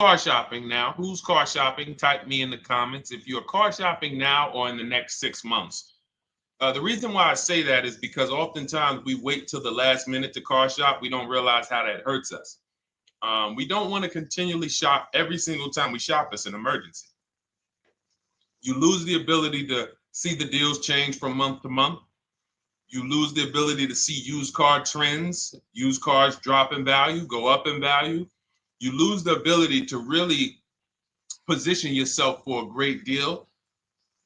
car shopping now? Who's car shopping? Type me in the comments if you're car shopping now or in the next 6 months. The reason why I say that is because oftentimes we wait till the last minute to car shop. We don't realize how that hurts us. We don't want to continually shop every single time we shop. It's an emergency. You lose the ability to see the deals change from month to month. You lose the ability to see used car trends, used cars drop in value, go up in value. You lose the ability to really position yourself for a great deal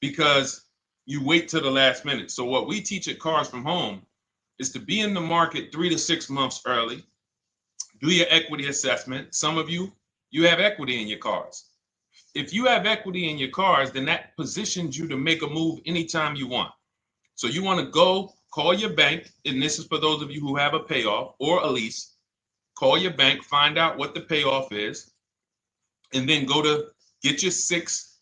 because you wait till the last minute. So what we teach at Cars from Home is to be in the market 3 to 6 months early. Do your equity assessment. Some of you have equity in your cars. If you have equity in your cars, then that positions you to make a move anytime you want. So you want to go call your bank, and this is for those of you who have a payoff or a lease. Call your bank, find out what the payoff is, and then go to get your 6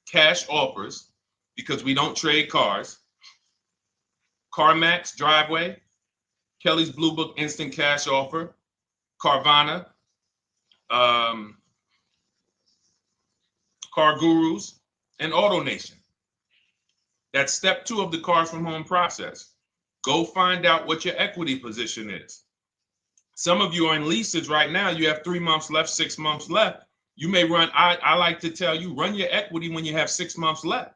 cash offers, because we don't trade cars. CarMax Driveway, Kelly's Blue Book Instant Cash Offer, Carvana, Car Gurus, and AutoNation. That's step 2 of the Cars from Home process. Go find out what your equity position is. Some of you are in leases right now. You have 3 months left, 6 months left. You may run, I like to tell you, run your equity when you have 6 months left.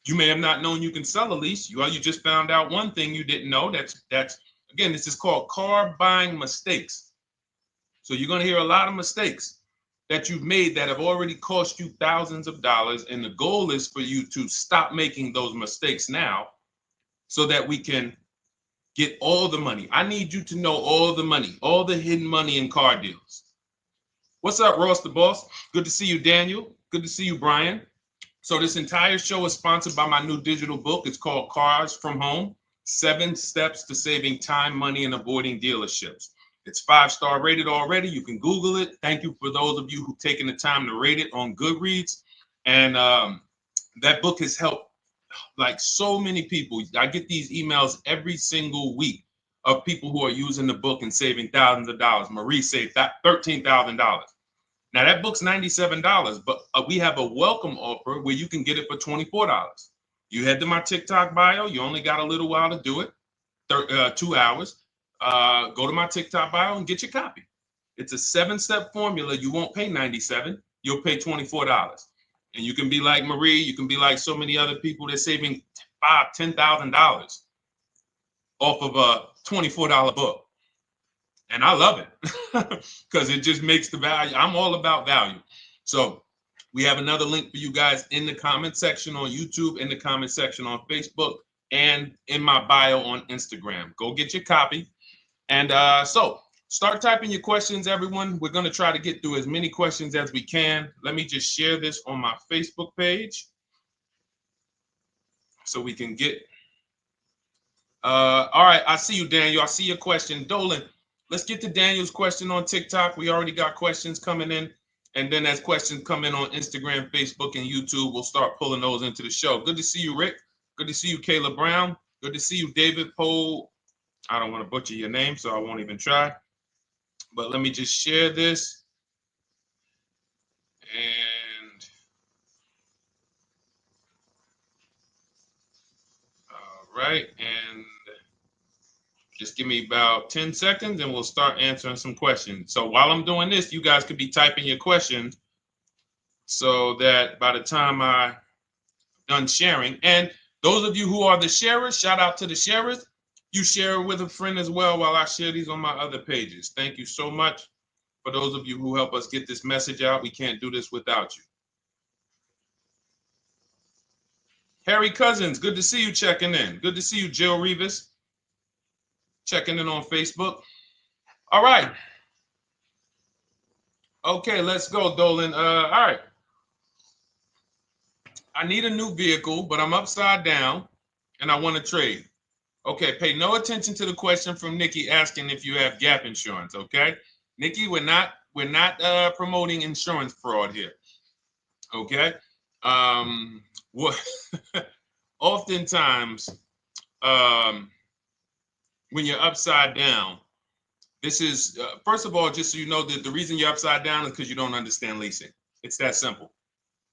You may have not known you can sell a lease. You just found out one thing you didn't know. That's again, this is called car buying mistakes. So you're going to hear a lot of mistakes that you've made that have already cost you thousands of dollars. And the goal is for you to stop making those mistakes now so that we can get all the money. I need you to know all the money, all the hidden money in car deals. What's up, Ross the Boss? Good to see you, Daniel. Good to see you, Brian. So this entire show is sponsored by my new digital book. It's called Cars from Home, 7 Steps to Saving Time, Money, and Avoiding Dealerships. It's 5-star rated already. You can Google it. Thank you for those of you who've taken the time to rate it on Goodreads. And that book has helped like so many people. I get these emails every single week of people who are using the book and saving thousands of dollars. Marie saved $13,000. Now that book's $97, but we have a welcome offer where you can get it for $24. You head to my TikTok bio. You only got a little while to do it, 2 hours. Go to my TikTok bio and get your copy. It's a 7-step formula. You won't pay $97. You'll pay $24. And you can be like Marie. You can be like so many other people. They're saving $5,000, $10,000 off of a $24 book. And I love it because it just makes the value. I'm all about value. So we have another link for you guys in the comment section on YouTube, in the comment section on Facebook, and in my bio on Instagram. Go get your copy. And so start typing your questions, everyone. We're going to try to get through as many questions as we can. Let me just share this on my Facebook page so we can get. All right. I see you, Daniel. I see your question. Dolan, let's get to Daniel's question on TikTok. We already got questions coming in. And then as questions come in on Instagram, Facebook, and YouTube, we'll start pulling those into the show. Good to see you, Rick. Good to see you, Kayla Brown. Good to see you, David Poe. I don't want to butcher your name, so I won't even try. But let me just share this. And all right. And just give me about 10 seconds and we'll start answering some questions. So while I'm doing this, you guys could be typing your questions so that by the time I'm done sharing, and those of you who are the sharers, shout out to the sharers. You share it with a friend as well while I share these on my other pages. Thank you so much for those of you who help us get this message out. We can't do this without you. Harry Cousins, good to see you checking in. Good to see you, Jill Rivas, checking in on Facebook. All right. Okay, let's go, Dolan. All right. I need a new vehicle, but I'm upside down and I want to trade. Okay, pay no attention to the question from Nikki asking if you have gap insurance, okay? Nikki, we're not promoting insurance fraud here, okay? What oftentimes when you're upside down, This is, first of all, just so you know, that the reason you're upside down is because you don't understand leasing. It's that simple.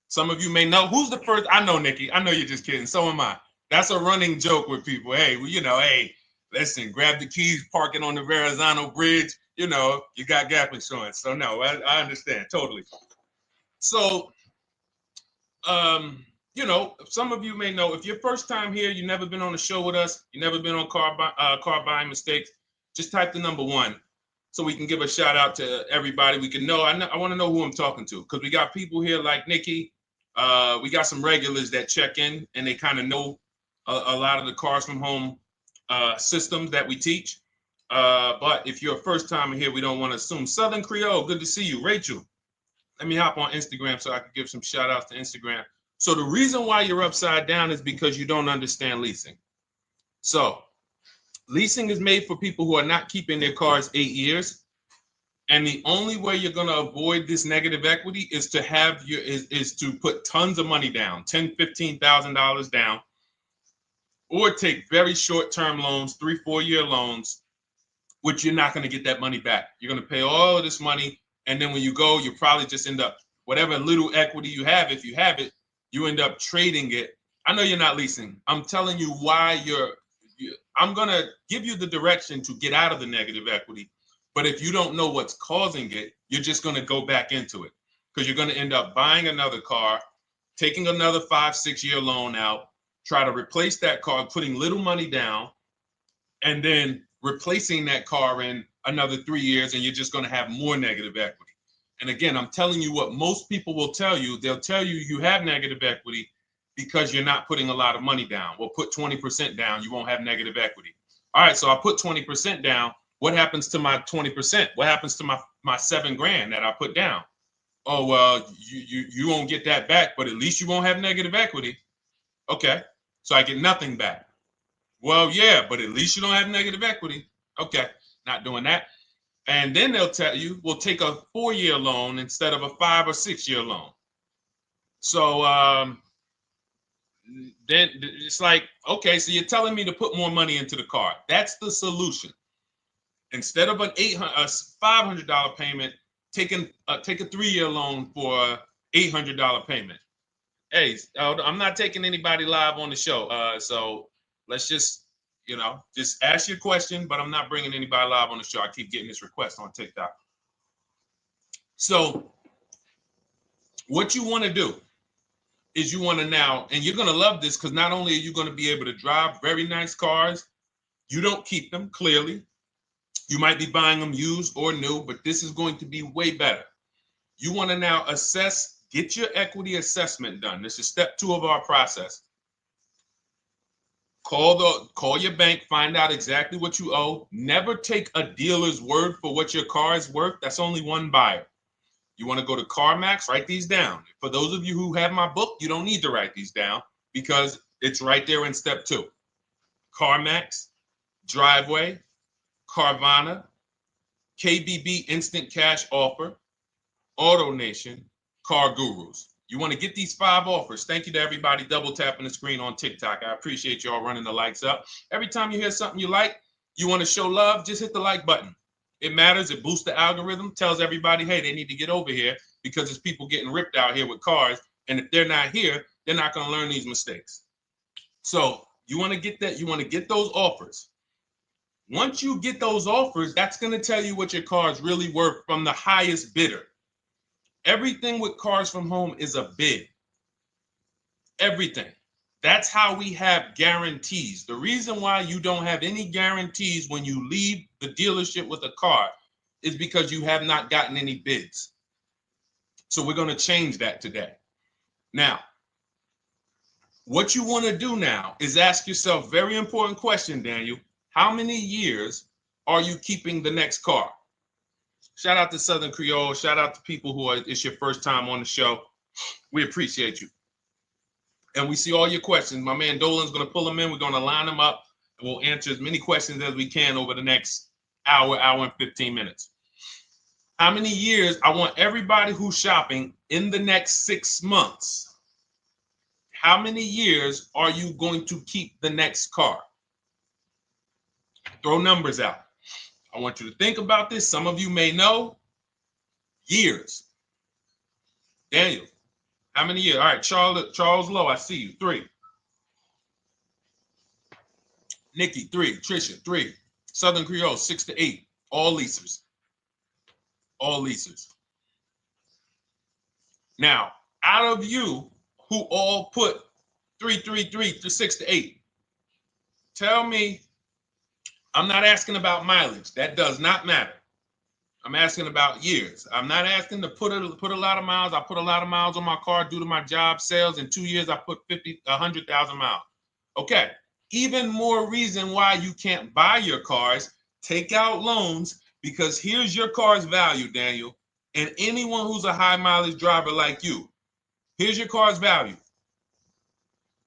Some of you may know who's the first. I know, Nikki. I know you're just kidding. So am I. That's a running joke with people. Hey, well, hey, listen, grab the keys, parking on the Verrazano Bridge. You got gap insurance. So no, I understand totally. So, some of you may know if you're first time here, you've never been on a show with us, you've never been on car buying mistakes. Just type the number 1. So we can give a shout out to everybody. We can know. I want to know who I'm talking to because we got people here like Nikki. We got some regulars that check in and they kind of know a lot of the cars from home systems that we teach. But if you're a first timer here, we don't want to assume. Southern Creole, good to see you. Rachel, let me hop on Instagram so I can give some shout outs to Instagram. So the reason why you're upside down is because you don't understand leasing. So leasing is made for people who are not keeping their cars 8 years. And the only way you're going to avoid this negative equity is to is to put tons of money down, $10,000, $15,000 down, or take very short-term loans, 3-4 year loans, which you're not going to get that money back. You're going to pay all of this money. And then when you go, you probably just end up, whatever little equity you have, if you have it, you end up trading it. I know you're not leasing. I'm telling you why I'm going to give you the direction to get out of the negative equity. But if you don't know what's causing it, you're just going to go back into it because you're going to end up buying another car, taking another 5-6 year loan out, try to replace that car, putting little money down, and then replacing that car in another 3 years, and you're just going to have more negative equity. And again, I'm telling you what most people will tell you. They'll tell you you have negative equity because you're not putting a lot of money down. Well, put 20% down, you won't have negative equity. All right, so I put 20% down. What happens to my 20%? What happens to my $7,000 that I put down? Oh, well, you won't get that back, but at least you won't have negative equity. Okay, so I get nothing back. Well, yeah, but at least you don't have negative equity. Okay, not doing that. And then they'll tell you, we'll take a 4-year loan instead of a 5 or 6 year loan. So then it's like, okay, so you're telling me to put more money into the car. That's the solution. Instead of a $500 payment, take a 3-year loan for a $800 payment. Hey, I'm not taking anybody live on the show. So let's just ask your question, but I'm not bringing anybody live on the show. I keep getting this request on TikTok. So what you want to do is you want to now, and you're going to love this because not only are you going to be able to drive very nice cars, you don't keep them, clearly. You might be buying them used or new, but this is going to be way better. You want to now get your equity assessment done. This is step 2 of our process. Call your bank, find out exactly what you owe. Never take a dealer's word for what your car is worth. That's only one buyer. You want to go to CarMax, write these down. For those of you who have my book, you don't need to write these down because it's right there in step 2. CarMax, Driveway, Carvana, KBB Instant Cash Offer, AutoNation, Car Gurus. You want to get these 5 offers. Thank you to everybody double tapping the screen on TikTok. I appreciate y'all running the likes up. Every time you hear something you like, you want to show love, just hit the like button. It matters. It boosts the algorithm, tells everybody, hey, they need to get over here because there's people getting ripped out here with cars. And if they're not here, they're not going to learn these mistakes. So you want to get that. You want to get those offers. Once you get those offers, that's going to tell you what your car is really worth from the highest bidder. Everything with Cars from Home is a bid. Everything. That's how we have guarantees. The reason why you don't have any guarantees when you leave the dealership with a car is because you have not gotten any bids. So we're going to change that today. Now, what you want to do now is ask yourself, very important question, Daniel. How many years are you keeping the next car? Shout out to Southern Creole. Shout out to people it's your first time on the show. We appreciate you. And we see all your questions. My man Dolan's going to pull them in. We're going to line them up. And we'll answer as many questions as we can over the next hour and 15 minutes. How many years? I want everybody who's shopping in the next 6 months. How many years are you going to keep the next car? Throw numbers out. I want you to think about this. Some of you may know. Years. Daniel, how many years? All right, Charles Lowe, I see you. 3. Nikki, 3. Trisha, 3. Southern Creole, 6 to 8. All leasers. All leasers. Now, out of you who all put 3 to 6 to 8, tell me, I'm not asking about mileage. That does not matter. I'm asking about years. I'm not asking to put a lot of miles. I put a lot of miles on my car due to my job sales. In 2 years, I put 100,000 miles. Okay. Even more reason why you can't buy your cars. Take out loans, because here's your car's value, Daniel. And anyone who's a high mileage driver like you, here's your car's value.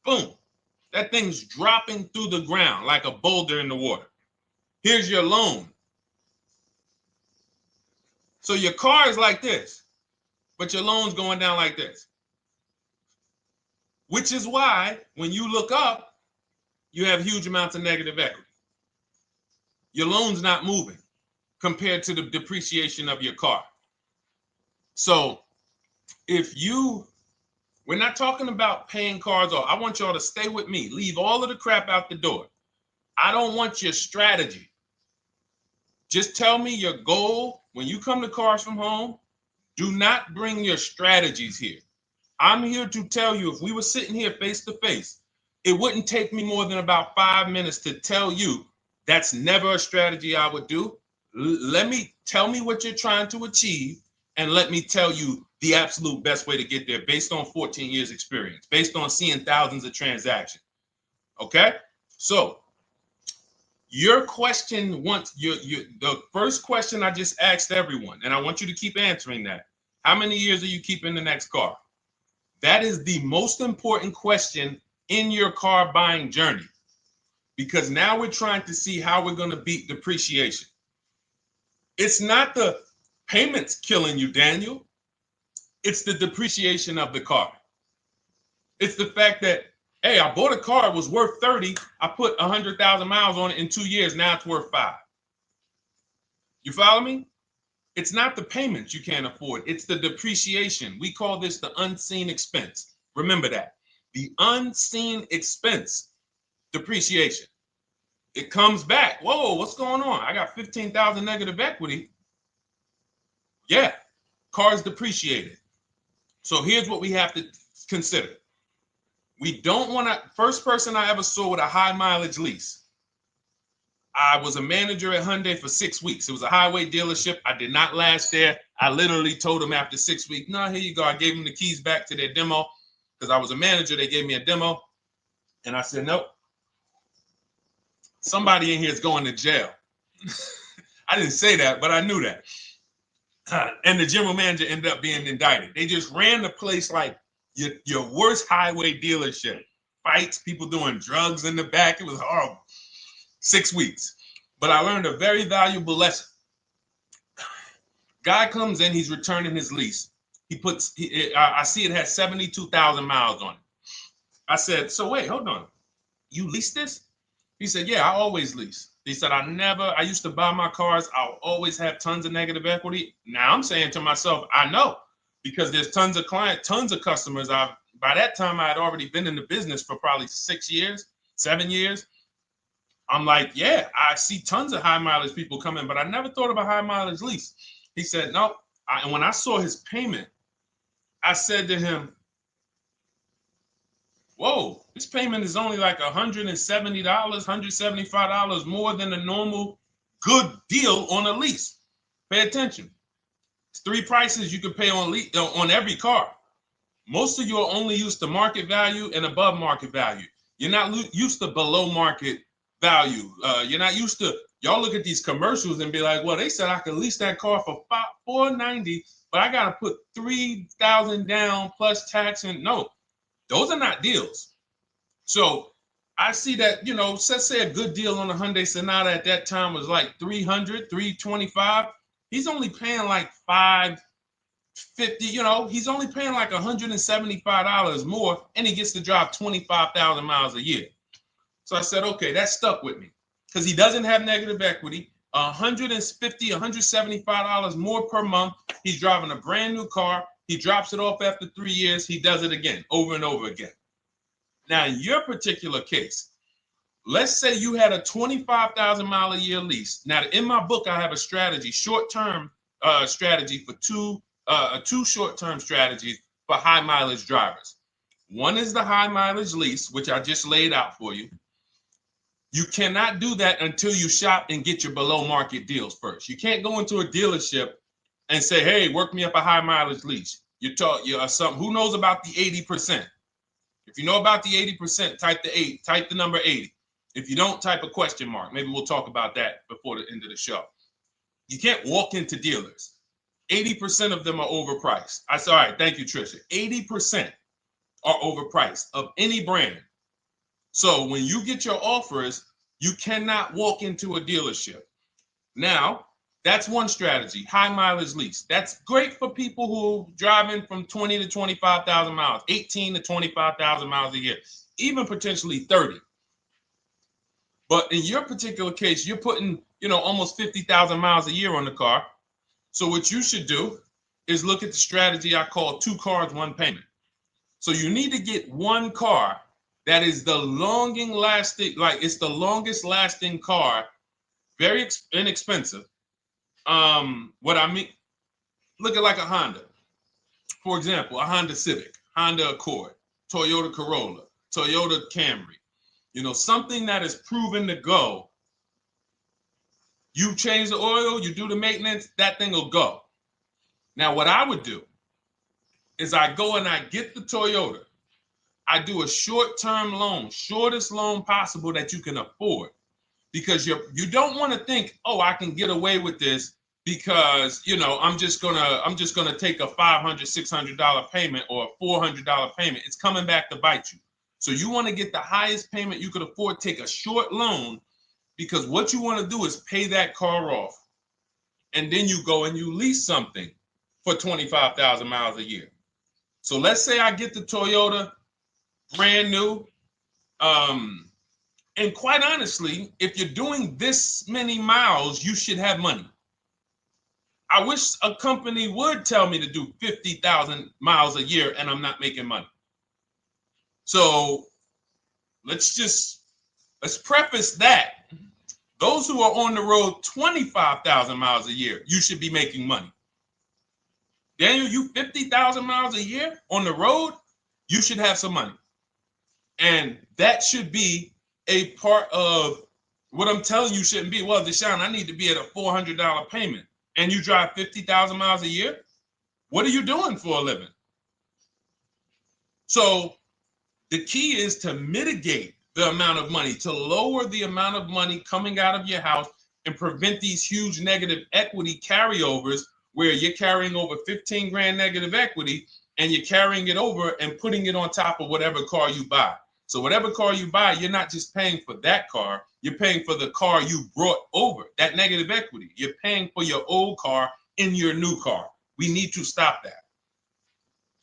Boom. That thing's dropping through the ground like a boulder in the water. Here's your loan. So your car is like this, but your loan's going down like this. Which is why when you look up, you have huge amounts of negative equity. Your loan's not moving compared to the depreciation of your car. So we're not talking about paying cars off. I want y'all to stay with me. Leave all of the crap out the door. I don't want your strategy. Just tell me your goal. When you come to Cars from Home, do not bring your strategies here. I'm here to tell you, if we were sitting here face to face, it wouldn't take me more than about 5 minutes to tell you that's never a strategy I would do. Tell me what you're trying to achieve, and let me tell you the absolute best way to get there based on 14 years experience, based on seeing thousands of transactions. Okay? So your question, the first question I just asked everyone, and I want you to keep answering that. How many years are you keeping the next car? That is the most important question in your car buying journey, because now we're trying to see how we're going to beat depreciation. It's not the payments killing you, Daniel. It's the depreciation of the car. It's the fact that, hey, I bought a car, it was worth 30. I put 100,000 miles on it in 2 years. Now it's worth 5. You follow me? It's not the payments you can't afford. It's the depreciation. We call this the unseen expense. Remember that. The unseen expense, depreciation. It comes back. Whoa, what's going on? I got 15,000 negative equity. Yeah, car's depreciated. So here's what we have to consider. We don't want to, first person I ever saw with a high mileage lease. I was a manager at Hyundai for 6 weeks. It was a highway dealership. I did not last there. I literally told them after 6 weeks, no, here you go. I gave them the keys back to their demo because I was a manager. They gave me a demo. And I said, nope. Somebody in here is going to jail. I didn't say that, but I knew that. And the general manager ended up being indicted. They just ran the place like your worst highway dealership. Fights, people doing drugs in the back. It was horrible. 6 weeks. But I learned a very valuable lesson. Guy comes in, he's returning his lease. I see it has 72,000 miles on it. I said, so wait, hold on. You leased this? He said, yeah, I always lease. He said, I used to buy my cars. I'll always have tons of negative equity. Now I'm saying to myself, I know, because there's tons of clients, tons of customers. By that time, I had already been in the business for probably 6 years, 7 years. I'm like, yeah, I see tons of high mileage people coming, but I never thought of a high mileage lease. He said, no. And when I saw his payment, I said to him, whoa, this payment is only like $170, $175 more than a normal good deal on a lease. Pay attention. It's 3 prices you can pay on every car. Most of you are only used to market value and above market value. You're not used to below market value. You're not used to, y'all look at these commercials and be like, well, they said I could lease that car for $490, but I got to put $3,000 down plus tax. And no, those are not deals. So I see that, let's say a good deal on a Hyundai Sonata at that time was like $300, $325. He's only paying like $550, he's only paying like $175 more, and he gets to drive 25,000 miles a year. So I said, okay, that stuck with me because he doesn't have negative equity. $150, $175 more per month. He's driving a brand new car. He drops it off after 3 years. He does it again, over and over again. Now, in your particular case, let's say you had a 25,000 mile a year lease. Now, in my book, I have a strategy, short-term strategy for two short-term strategies for high mileage drivers. One is the high mileage lease, which I just laid out for you. You cannot do that until you shop and get your below market deals first. You can't go into a dealership and say, hey, work me up a high mileage lease. You something. Who knows about the 80%? If you know about the 80%, type the number 80. If you don't, type a question mark. Maybe we'll talk about that before the end of the show. You can't walk into dealers. 80% of them are overpriced. I said, all right, thank you, Trisha. 80% are overpriced of any brand. So when you get your offers, you cannot walk into a dealership. Now, that's one strategy, high mileage lease. That's great for people who are driving from 20 to 25,000 miles, 18 to 25,000 miles a year, even potentially 30. But in your particular case, you're putting, almost 50,000 miles a year on the car. So what you should do is look at the strategy I call 2 cars, 1 payment. So you need to get one car that is the longest lasting car, very inexpensive. What I mean, look at like a Honda. For example, a Honda Civic, Honda Accord, Toyota Corolla, Toyota Camry. Something that is proven to go. You change the oil, you do the maintenance, that thing will go. Now, what I would do is I go and I get the Toyota. I do a short-term loan, shortest loan possible that you can afford, because you don't want to think, oh, I can get away with this because I'm just gonna take a $500, $600 payment or a $400 payment. It's coming back to bite you. So you want to get the highest payment you could afford, take a short loan, because what you want to do is pay that car off, and then you go and you lease something for 25,000 miles a year. So let's say I get the Toyota brand new. And quite honestly, if you're doing this many miles, you should have money. I wish a company would tell me to do 50,000 miles a year and I'm not making money. So let's preface that. Those who are on the road 25,000 miles a year, you should be making money. Daniel, you 50,000 miles a year on the road, you should have some money. And that should be a part of what I'm telling you shouldn't be. Well, Deshone, I need to be at a $400 payment. And you drive 50,000 miles a year? What are you doing for a living? So the key is to mitigate the amount of money, to lower the amount of money coming out of your house and prevent these huge negative equity carryovers where you're carrying over 15 grand negative equity and you're carrying it over and putting it on top of whatever car you buy. So whatever car you buy, you're not just paying for that car, you're paying for the car you brought over, that negative equity. You're paying for your old car in your new car. We need to stop that.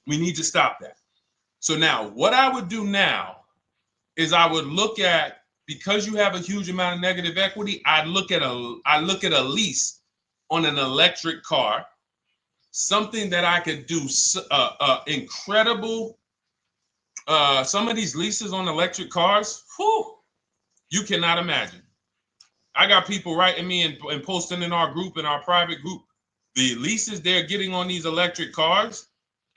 We need to stop that. So now what I would do now is I would look at, because you have a huge amount of negative equity, I look at a lease on an electric car, something that I could do incredible. Some of these leases on electric cars, you cannot imagine. I got people writing me and posting in our group, in our private group, the leases they're getting on these electric cars.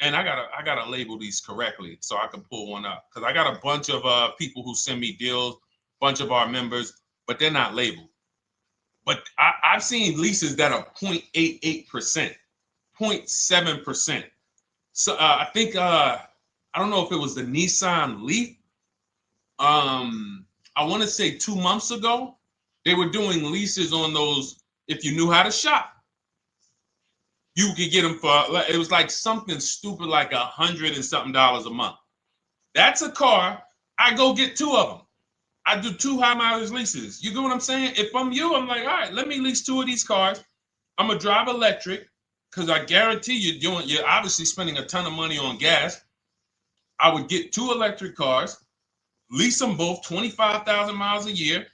And I gotta label these correctly so I can pull one up, because I got a bunch of people who send me deals, bunch of our members, but they're not labeled. But I've seen leases that are 0.88%, 0.7%. So I think I don't know if it was the Nissan Leaf. I want to say 2 months ago, they were doing leases on those. If you knew how to shop, you could get them for, it was like something stupid like $100 and something a month. That's a car. I go get 2 of them. I do 2 high mileage leases. You get what I'm saying? If I'm you, I'm like, all right, let me lease 2 of these cars. I'm gonna drive electric, because I guarantee you're obviously spending a ton of money on gas. I would get 2 electric cars, lease them both 25,000 miles a year,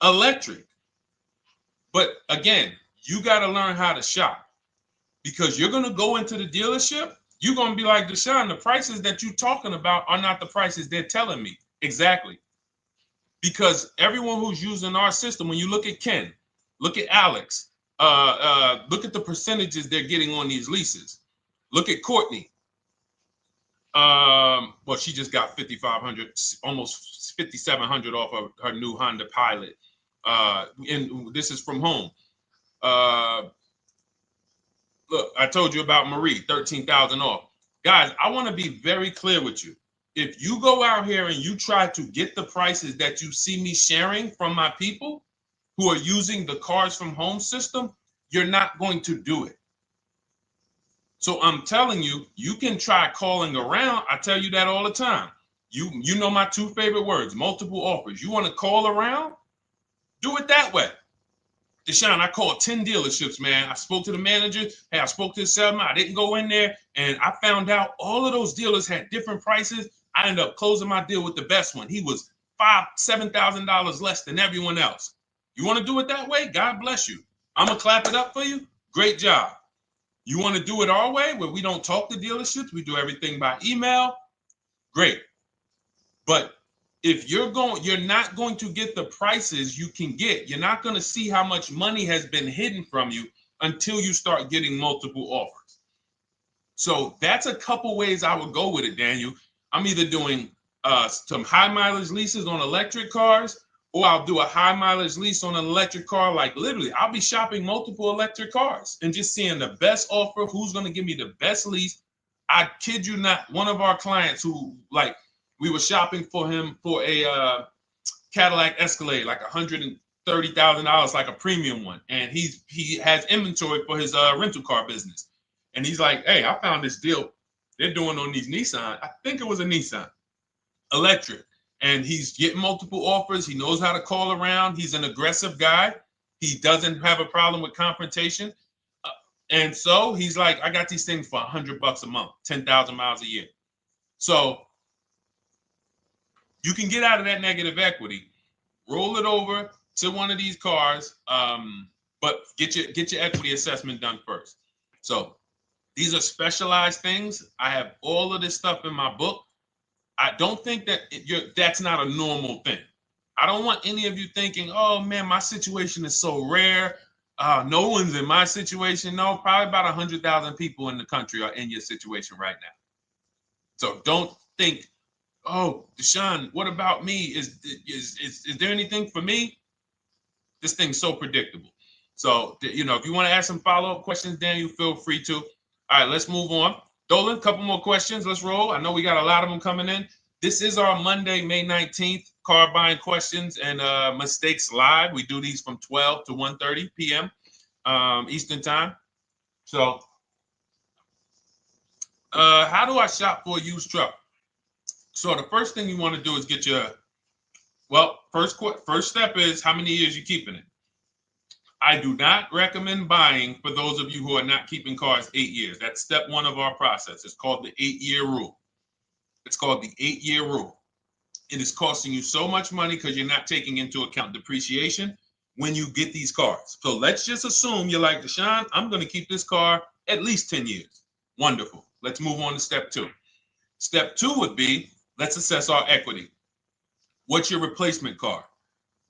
electric. But again, you got to learn how to shop, because you're going to go into the dealership. You're going to be like, Deshone, the prices that you're talking about are not the prices they're telling me. Exactly. Because everyone who's using our system, when you look at Ken, look at Alex, look at the percentages they're getting on these leases. Look at Courtney. Well, she just got 5,500, almost 5,700 off of her new Honda Pilot. And this is from home. Look, I told you about Marie, 13,000 off. Guys, I want to be very clear with you. If you go out here and you try to get the prices that you see me sharing from my people who are using the Cars from Home system, you're not going to do it. So I'm telling you, you can try calling around. I tell you that all the time. You know my two favorite words, multiple offers. You want to call around? Do it that way. Deshone, I called 10 dealerships, man. I spoke to the manager. Hey, I spoke to the salesman. I didn't go in there, and I found out all of those dealers had different prices. I ended up closing my deal with the best one. He was $7,000 less than everyone else. You want to do it that way? God bless you. I'm going to clap it up for you. Great job. You want to do it our way, where we don't talk to dealerships, we do everything by email? Great. But if you're not going to get the prices you can get. You're not going to see how much money has been hidden from you until you start getting multiple offers. So that's a couple ways I would go with it, Daniel. I'm either doing some high mileage leases on electric cars, or I'll do a high mileage lease on an electric car. Like literally, I'll be shopping multiple electric cars and just seeing the best offer, who's going to give me the best lease. I kid you not, one of our clients who, like, we were shopping for him for a Cadillac Escalade, like $130,000, like a premium one. And he has inventory for his rental car business. And he's like, hey, I found this deal they're doing on these Nissan. I think it was a Nissan electric. And he's getting multiple offers. He knows how to call around. He's an aggressive guy. He doesn't have a problem with confrontation. And so he's like, I got these things for $100 a month, 10,000 miles a year. So you can get out of that negative equity, roll it over to one of these cars, but get your equity assessment done first. So these are specialized things. I have all of this stuff in my book. I don't think that that's not a normal thing. I don't want any of you thinking, oh man, my situation is so rare. No one's in my situation. No, probably about 100,000 people in the country are in your situation right now. So don't think, oh, Deshone, what about me? Is there anything for me? This thing's so predictable. So, if you want to ask some follow-up questions, Daniel, feel free to. All right, let's move on. Dolan, a couple more questions. Let's roll. I know we got a lot of them coming in. This is our Monday, May 19th, car buying questions and mistakes live. We do these from 12 to 1:30 p.m. Eastern time. So, how do I shop for a used truck? So the first thing you want to do is get your, first step is how many years you keeping it. I do not recommend buying for those of you who are not keeping cars 8 years. That's step one of our process. It's called the 8-year rule. It's called the 8-year rule. It is costing you so much money because you're not taking into account depreciation when you get these cars. So let's just assume you're like, Deshone, I'm going to keep this car at least 10 years. Wonderful. Let's move on to step two. Step two would be, let's assess our equity. What's your replacement car?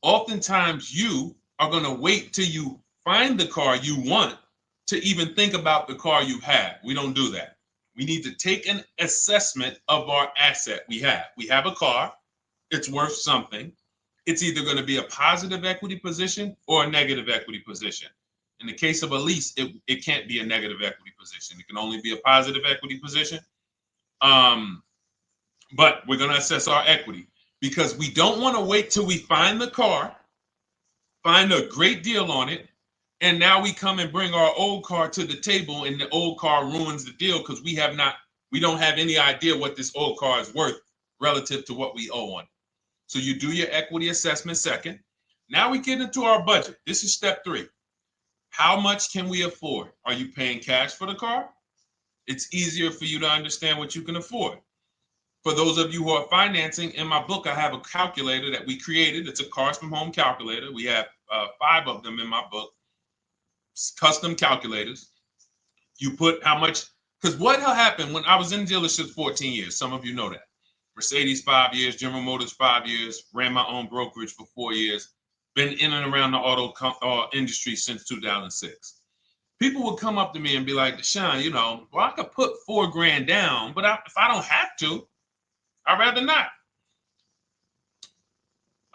Oftentimes you are going to wait till you find the car you want to even think about the car you have. We don't do that. We need to take an assessment of our asset we have. We have a car. It's worth something. It's either going to be a positive equity position or a negative equity position. In the case of a lease, it can't be a negative equity position. It can only be a positive equity position. But we're going to assess our equity because we don't want to wait till we find the car, find a great deal on it, and now we come and bring our old car to the table and the old car ruins the deal because we don't have any idea what this old car is worth relative to what we owe on it. So you do your equity assessment second. Now we get into our budget. This is step three. How much can we afford? Are you paying cash for the car? It's easier for you to understand what you can afford. For those of you who are financing, in my book, I have a calculator that we created. It's a Cars from Home calculator. We have 5 of them in my book, custom calculators. You put how much, because what happened when I was in dealerships 14 years, some of you know that. Mercedes 5 years, General Motors 5 years, ran my own brokerage for 4 years, been in and around the auto industry since 2006. People would come up to me and be like, Deshone, well, I could put $4,000 down, but if I don't have to, I'd rather not.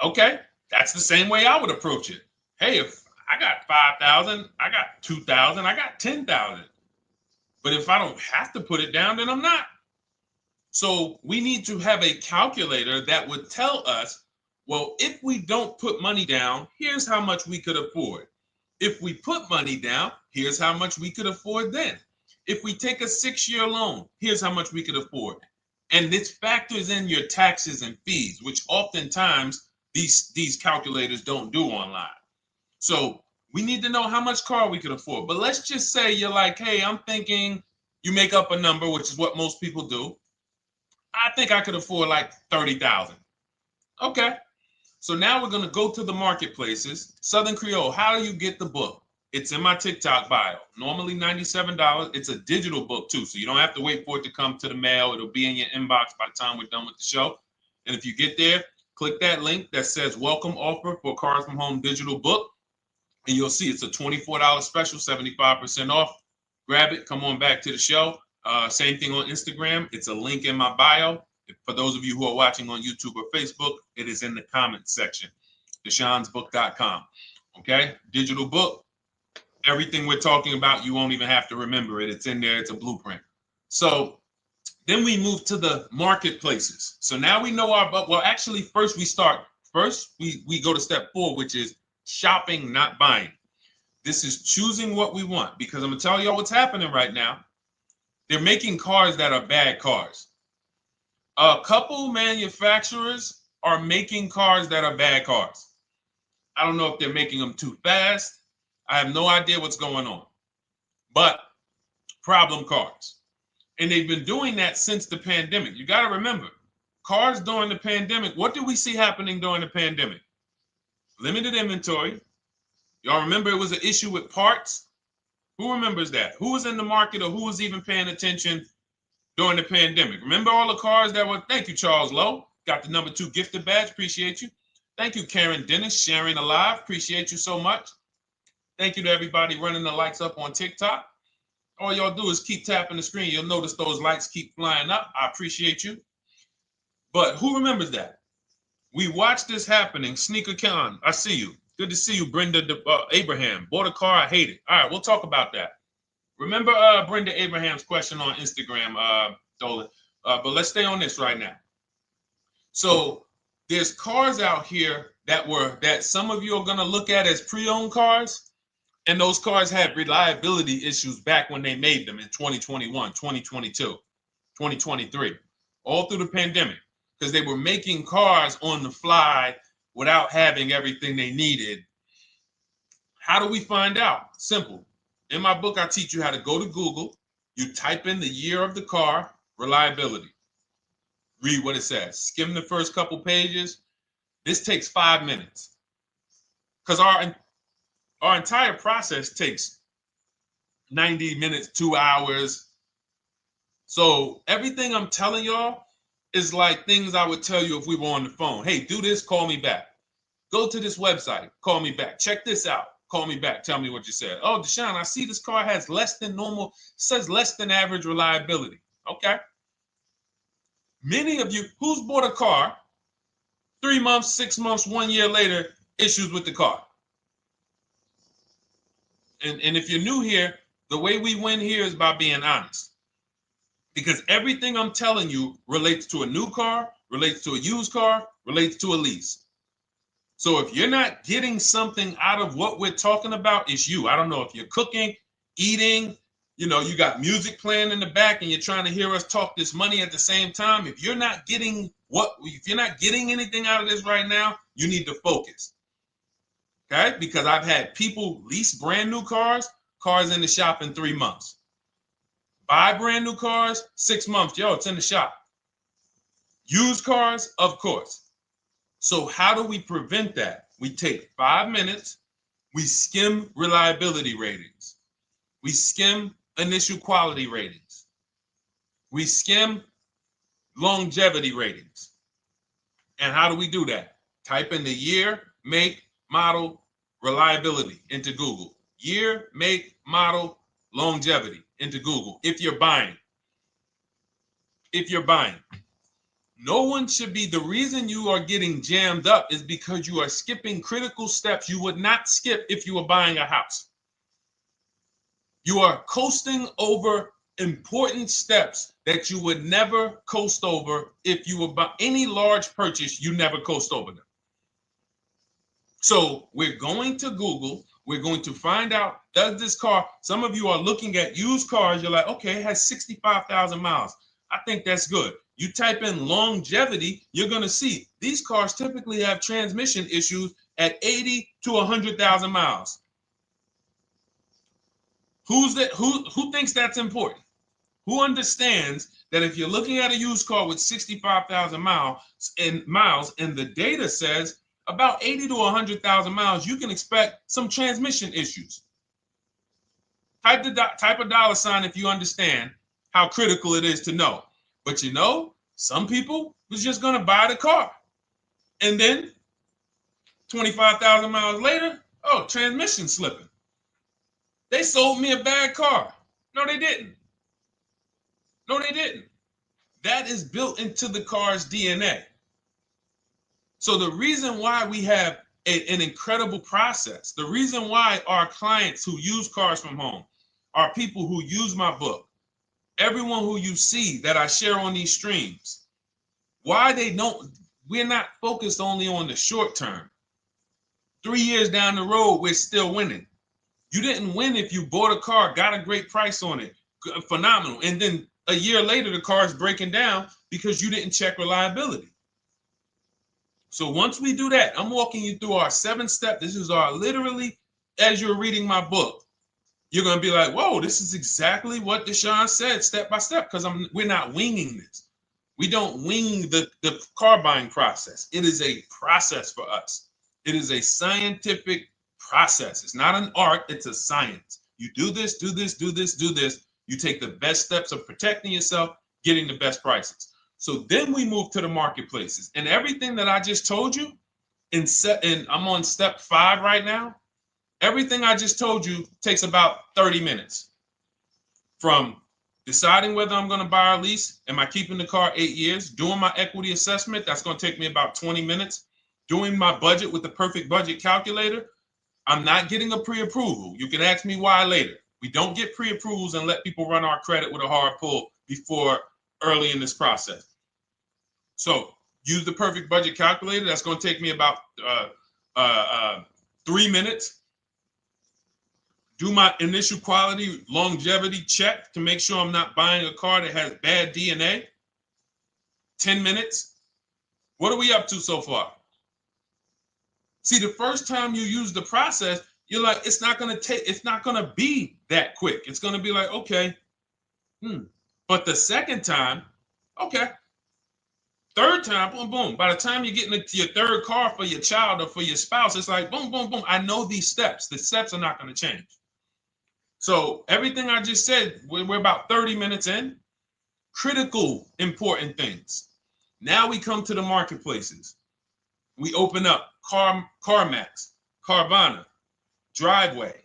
Okay, that's the same way I would approach it. Hey, if I got 5,000, I got 2,000, I got 10,000. But if I don't have to put it down, then I'm not. So we need to have a calculator that would tell us, well, if we don't put money down, here's how much we could afford. If we put money down, here's how much we could afford then. If we take a 6-year loan, here's how much we could afford. And this factors in your taxes and fees, which oftentimes these calculators don't do online. So we need to know how much car we could afford. But let's just say you're like, hey, I'm thinking, you make up a number, which is what most people do. I think I could afford like 30,000. Okay. So now we're going to go to the marketplaces. Southern Creole, how do you get the book? It's in my TikTok bio. Normally $97. It's a digital book too, so you don't have to wait for it to come to the mail. It'll be in your inbox by the time we're done with the show. And if you get there, click that link that says welcome offer for Cars from Home digital book. And you'll see it's a $24 special, 75% off. Grab it. Come on back to the show. Same thing on Instagram. It's a link in my bio. For those of you who are watching on YouTube or Facebook, it is in the comments section, deshonesbook.com. Okay, digital book. Everything we're talking about, you won't even have to remember it. It's in there. It's a blueprint. So then we move to the marketplaces. So now we know well, actually, first we go to step 4, which is shopping, not buying. This is choosing what we want, because I'm going to tell y'all what's happening right now. They're making cars that are bad cars. A couple manufacturers are making cars that are bad cars. I don't know if they're making them too fast. I have no idea what's going on. But problem cars. And they've been doing that since the pandemic. You got to remember, cars during the pandemic, what did we see happening during the pandemic? Limited inventory. Y'all remember it was an issue with parts? Who remembers that? Who was in the market, or who was even paying attention during the pandemic? Remember all the cars that were, thank you, Charles Lowe. Got the number 2 gifted badge. Appreciate you. Thank you, Karen Dennis, sharing alive. Appreciate you so much. Thank you to everybody running the likes up on TikTok. All y'all do is keep tapping the screen. You'll notice those likes keep flying up. I appreciate you. But who remembers that? We watched this happening. Sneaker Con, I see you. Good to see you, Brenda Abraham. Bought a car, I hate it. All right, we'll talk about that. Remember Brenda Abraham's question on Instagram, Dolan. But let's stay on this right now. So there's cars out here that some of you are going to look at as pre-owned cars. And those cars had reliability issues back when they made them in 2021, 2022, 2023, all through the pandemic, because they were making cars on the fly without having everything they needed. How do we find out? Simple. In my book, I teach you how to go to Google. You type in the year of the car, reliability. Read what it says. Skim the first couple pages. This takes 5 minutes, because our entire process takes 90 minutes, 2 hours. So everything I'm telling y'all is like things I would tell you if we were on the phone. Hey, do this, call me back. Go to this website, call me back. Check this out, call me back. Tell me what you said. Oh, Deshone, I see this car has less than normal, says less than average reliability. Okay. Many of you, who's bought a car 3 months, 6 months, 1 year later, issues with the car? And if you're new here, the way we win here is by being honest. Because everything I'm telling you relates to a new car, relates to a used car, relates to a lease. So if you're not getting something out of what we're talking about, it's you. I don't know if you're cooking, eating, you got music playing in the back and you're trying to hear us talk this money at the same time. If you're not getting anything out of this right now, you need to focus. Okay, because I've had people lease brand new cars in the shop in 3 months. Buy brand new cars, 6 months. Yo, it's in the shop. Used cars, of course. So how do we prevent that? We take 5 minutes We skim reliability ratings. We skim initial quality ratings. We skim longevity ratings. And how do we do that? Type in the year, make, model, reliability into Google. Year, make, model, longevity into Google. If you're buying. No one should be, the reason you are getting jammed up is because you are skipping critical steps you would not skip if you were buying a house. You are coasting over important steps that you would never coast over if you were buying any large purchase. You never coast over them. So we're going to Google. We're going to find out, does this car, some of you are looking at used cars. You're like, okay, it has 65,000 miles. I think that's good. You type in longevity, you're going to see these cars typically have transmission issues at 80 to 100,000 miles. Who thinks that's important? Who understands that if you're looking at a used car with 65,000 miles and the data says about 80 to 100,000 miles, you can expect some transmission issues. Type a dollar sign if you understand how critical it is to know. But you know, some people was just going to buy the car. And then 25,000 miles later, oh, transmission slipping. They sold me a bad car. No, they didn't. That is built into the car's DNA. So the reason why we have an incredible process, the reason why our clients who use cars from home are people who use my book, everyone who you see that I share on these streams, we're not focused only on the short term. 3 years down the road, we're still winning. You didn't win if you bought a car, got a great price on it, phenomenal. And then a year later, the car is breaking down because you didn't check reliability. So once we do that, I'm walking you through our 7-step. This is our literally, as you're reading my book, you're going to be like, whoa, this is exactly what Deshone said, step by step, because we're not winging this. We don't wing the car buying process. It is a process for us. It is a scientific process. It's not an art, it's a science. You do this, do this, do this, do this. You take the best steps of protecting yourself, getting the best prices. So then we move to the marketplaces. And everything that I just told you, and I'm on step 5 right now, everything I just told you takes about 30 minutes. From deciding whether I'm going to buy or lease, am I keeping the car 8 years, doing my equity assessment, that's going to take me about 20 minutes, doing my budget with the perfect budget calculator. I'm not getting a pre-approval. You can ask me why later. We don't get pre-approvals and let people run our credit with a hard pull before early in this process. So use the perfect budget calculator. That's going to take me about 3 minutes. Do my initial quality longevity check to make sure I'm not buying a car that has bad DNA. 10 minutes. What are we up to so far? See, the first time you use the process, you're like, it's not going to be that quick. It's going to be like, okay. But the second time, okay. Third time, boom, boom. By the time you're getting into your third car for your child or for your spouse, it's like, boom, boom, boom. I know these steps. The steps are not going to change. So everything I just said, we're about 30 minutes in. Critical, important things. Now we come to the marketplaces. We open up CarMax, Carvana, Driveway,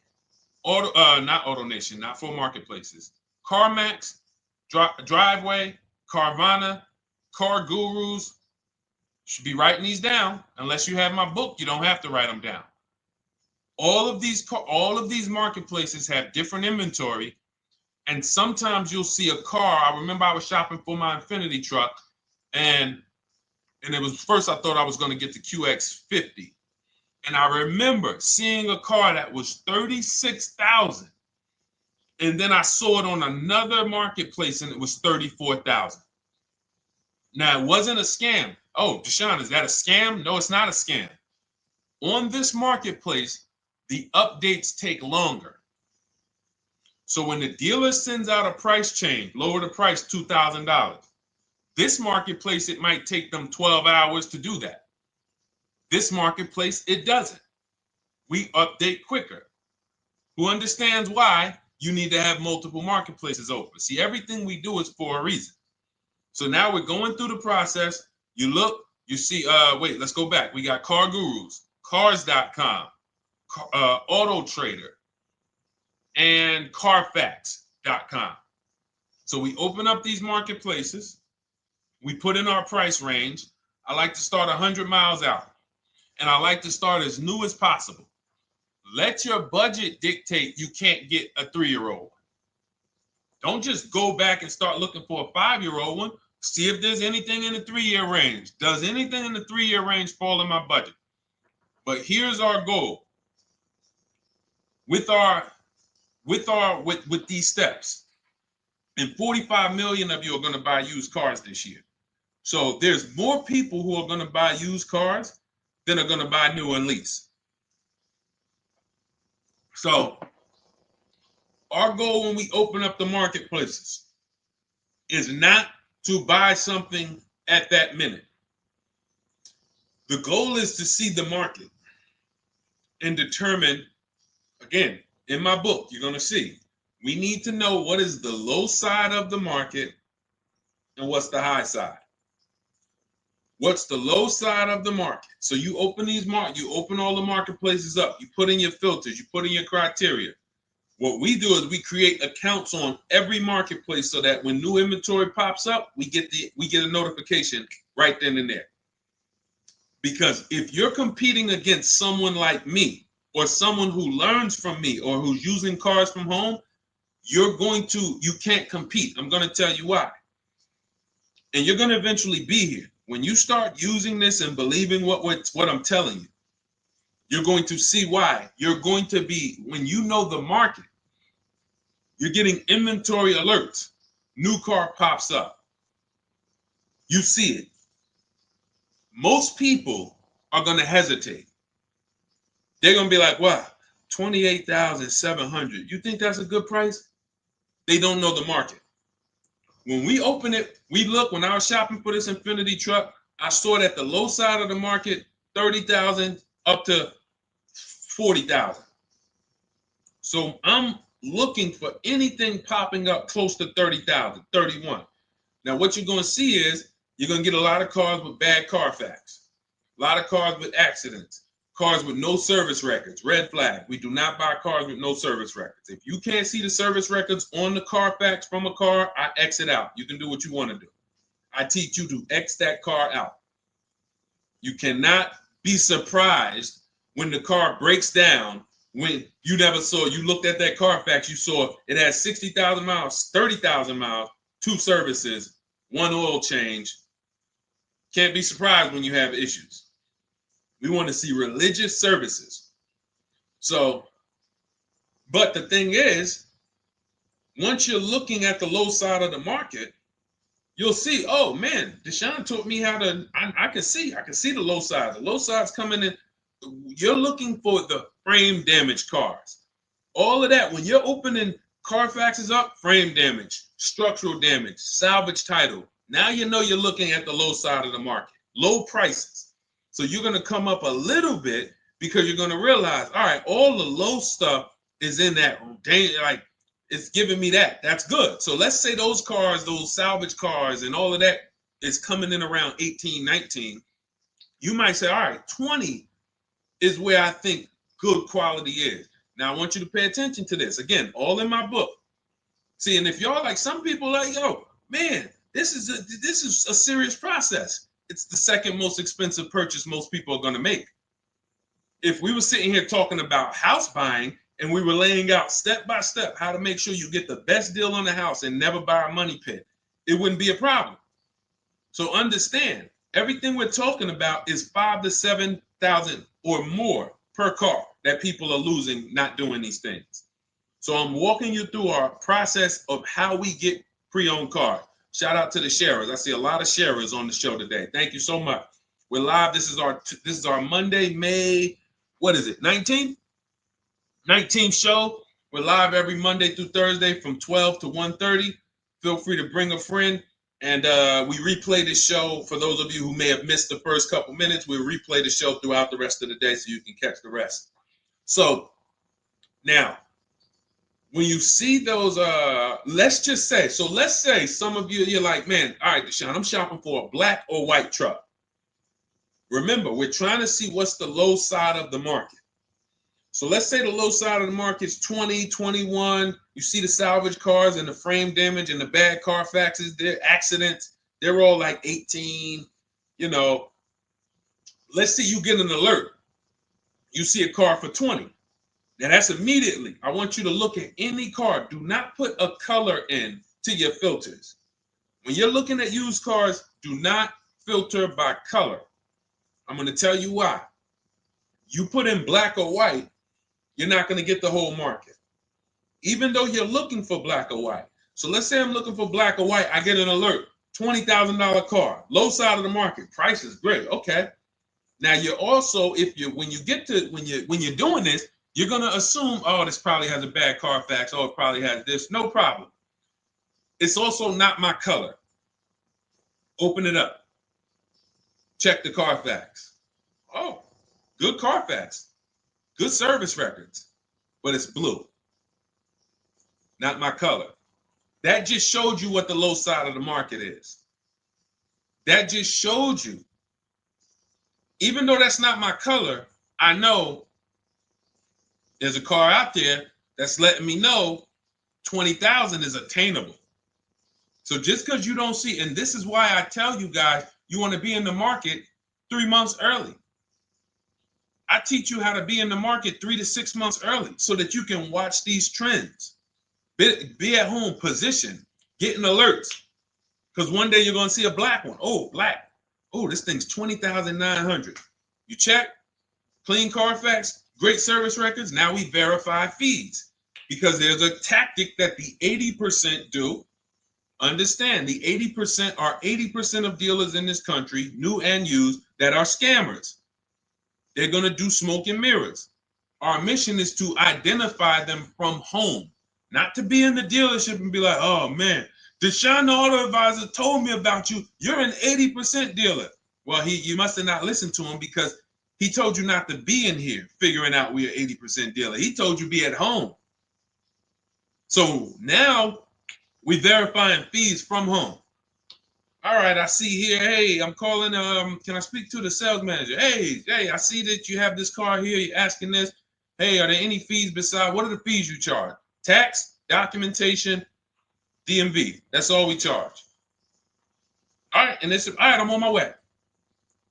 not AutoNation, not for marketplaces. CarMax, Driveway, Carvana, Car Gurus. Should be writing these down. Unless you have my book, you don't have to write them down. All of these marketplaces have different inventory, and sometimes you'll see a car. I remember I was shopping for my Infinity truck, and it was first I thought I was going to get the QX50, and I remember seeing a car that was $36,000, and then I saw it on another marketplace, and it was $34,000. Now it wasn't a scam. Oh, Deshone, is that a scam? No, it's not a scam. On this marketplace, the updates take longer. So when the dealer sends out a price change, lower the price $2,000. This marketplace, it might take them 12 hours to do that. This marketplace, it doesn't. we update quicker. Who understands why you need to have multiple marketplaces open? See, everything we do is for a reason. So now we're going through the process. You look, you see, wait, let's go back. We got Car Gurus, Cars.com, Auto Trader, and Carfax.com. So we open up these marketplaces. We put in our price range. I like to start 100 miles out, and I like to start as new as possible. Let your budget dictate you can't get a 3-year-old. Don't just go back and start looking for a 5-year-old one. See if there's anything in the 3-year range. Does anything in the 3-year range fall in my budget? But here's our goal. With these steps, and 45 million of you are going to buy used cars this year. So there's more people who are going to buy used cars than are going to buy new and lease. So our goal when we open up the marketplaces is not to buy something at that minute. The goal is to see the market and determine, again, in my book, you're going to see, we need to know what is the low side of the market and what's the high side. What's the low side of the market? So you open you open all the marketplaces up. You put in your filters. You put in your criteria. What we do is we create accounts on every marketplace so that when new inventory pops up, we get a notification right then and there. Because if you're competing against someone like me or someone who learns from me or who's using cars from home, you can't compete. I'm going to tell you why. And you're going to eventually be here. When you start using this and believing what I'm telling you, you're going to see why. You're going to be, when you know the market, you're getting inventory alerts. New car pops up. You see it. Most people are going to hesitate. They're going to be like, wow, $28,700. You think that's a good price? They don't know the market. When we open it, we look, when I was shopping for this Infiniti truck, I saw it at the low side of the market, $30,000 up to $40,000. So I'm looking for anything popping up close to $30,000, $31,000. Now what you're going to see is you're going to get a lot of cars with bad Carfax, a lot of cars with accidents, cars with no service records, red flag. We do not buy cars with no service records. If you can't see the service records on the Carfax from a car, I exit out. You can do what you want to do. I teach you to X that car out. You cannot be surprised when the car breaks down when you looked at that Carfax, you saw it has 60,000 miles, 30,000 miles, 2 services, 1 oil change. Can't be surprised when you have issues. We want to see religious services. So, but the thing is, once you're looking at the low side of the market, you'll see, oh man, Deshone taught me how to, I can see the low side. The low side's coming in. You're looking for the frame damage cars. All of that, when you're opening Carfaxes up, frame damage, structural damage, salvage title. Now you know you're looking at the low side of the market, low prices. So you're going to come up a little bit because you're going to realize, all right, all the low stuff is in that, like, it's giving me that. That's good. So let's say those cars, those salvage cars and all of that is coming in around 18, 19. You might say, all right, 20 is where I think good quality is. Now I want you to pay attention to this. Again, all in my book. See, and if y'all like, some people like, yo, man, this is a serious process. It's the second most expensive purchase most people are going to make. If we were sitting here talking about house buying and we were laying out step by step how to make sure you get the best deal on the house and never buy a money pit, it wouldn't be a problem. So understand, everything we're talking about is 5,000 to 7,000 or more per car that people are losing not doing these things. So I'm walking you through our process of how we get pre-owned cars. Shout out to the sharers. I see a lot of sharers on the show today. Thank you so much. We're live. This is our Monday, May, what is it, 19th? 19th show. We're live every Monday through Thursday from 12 to 1:30. Feel free to bring a friend. And we replay this show. For those of you who may have missed the first couple minutes, we'll replay the show throughout the rest of the day so you can catch the rest. So now, when you see those, let's say some of you, you're like, man, all right, Deshone, I'm shopping for a black or white truck. Remember, we're trying to see what's the low side of the market. So let's say the low side of the market is 20, 21. You see the salvage cars and the frame damage and the bad Carfaxes, their accidents, they're all like 18. You know, let's say you get an alert. You see a car for 20. Now that's immediately. I want you to look at any car. Do not put a color in to your filters. When you're looking at used cars, do not filter by color. I'm going to tell you why. You put in black or white, you're not going to get the whole market, even though you're looking for black or white. So let's say I'm looking for black or white. I get an alert, $20,000 car, low side of the market, price is great. Okay. Now you're also, when you're doing this, you're going to assume, oh, this probably has a bad Carfax. Oh, it probably has this. No problem. It's also not my color. Open it up. Check the Carfax. Oh, good Carfax. Good service records. But it's blue. Not my color. That just showed you what the low side of the market is. That just showed you. Even though that's not my color, I know there's a car out there that's letting me know 20,000 is attainable. So just because you don't see, and this is why I tell you guys, you want to be in the market 3 months early. I teach you how to be in the market 3 to 6 months early so that you can watch these trends. Be at home, position, getting alerts. Because one day you're going to see a black one. Oh, black. Oh, this thing's 20,900. You check, clean Carfax, great service records. Now we verify fees because there's a tactic that the 80% do. Understand, the 80% are 80% of dealers in this country, new and used, that are scammers. They're going to do smoke and mirrors. Our mission is to identify them from home, not to be in the dealership and be like, oh man, Deshone the Auto Advisor told me about you. You're an 80% dealer. Well, you must have not listened to him because he told you not to be in here figuring out we're 80% dealer. He told you be at home. So now we verifying fees from home. All right, I see here, hey, I'm calling, can I speak to the sales manager? Hey, I see that you have this car here, you're asking this. Hey, are there any fees besides, what are the fees you charge? Tax, documentation, DMV, that's all we charge. All right, and all right, I'm on my way.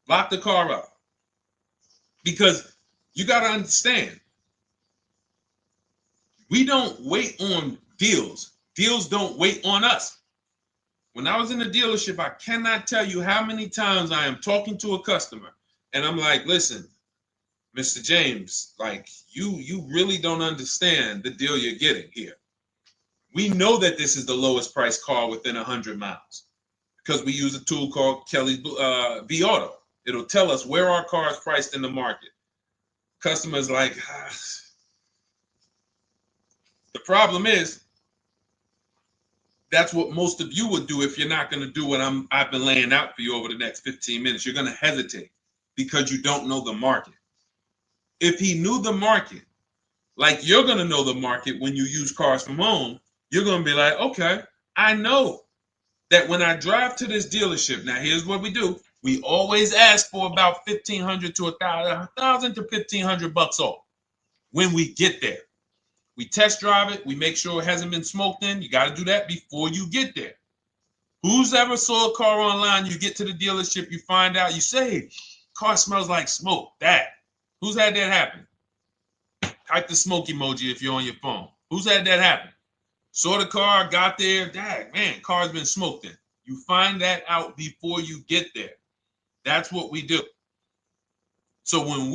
Lock the car up. Because you got to understand, we don't wait on deals. Deals don't wait on us. When I was in the dealership, I cannot tell you how many times I am talking to a customer and I'm like, listen, Mr. James, like you really don't understand the deal you're getting here. We know that this is the lowest price car within 100 miles because we use a tool called Kelly's V Auto. It'll tell us where our car is priced in the market. Customers like, The problem is, that's what most of you would do if you're not going to do what I've been laying out for you over the next 15 minutes. You're going to hesitate because you don't know the market. If he knew the market, like you're going to know the market when you use cars from home, you're going to be like, okay, I know that when I drive to this dealership, now here's what we do. We always ask for about $1,500 to $1,000 to $1,500 off when we get there. We test drive it. We make sure it hasn't been smoked in. You got to do that before you get there. Who's ever saw a car online? You get to the dealership, you find out, you say, car smells like smoke. Who's had that happen? Type the smoke emoji if you're on your phone. Who's had that happen? Saw the car, got there, man, car's been smoked in. You find that out before you get there. That's what we do. So when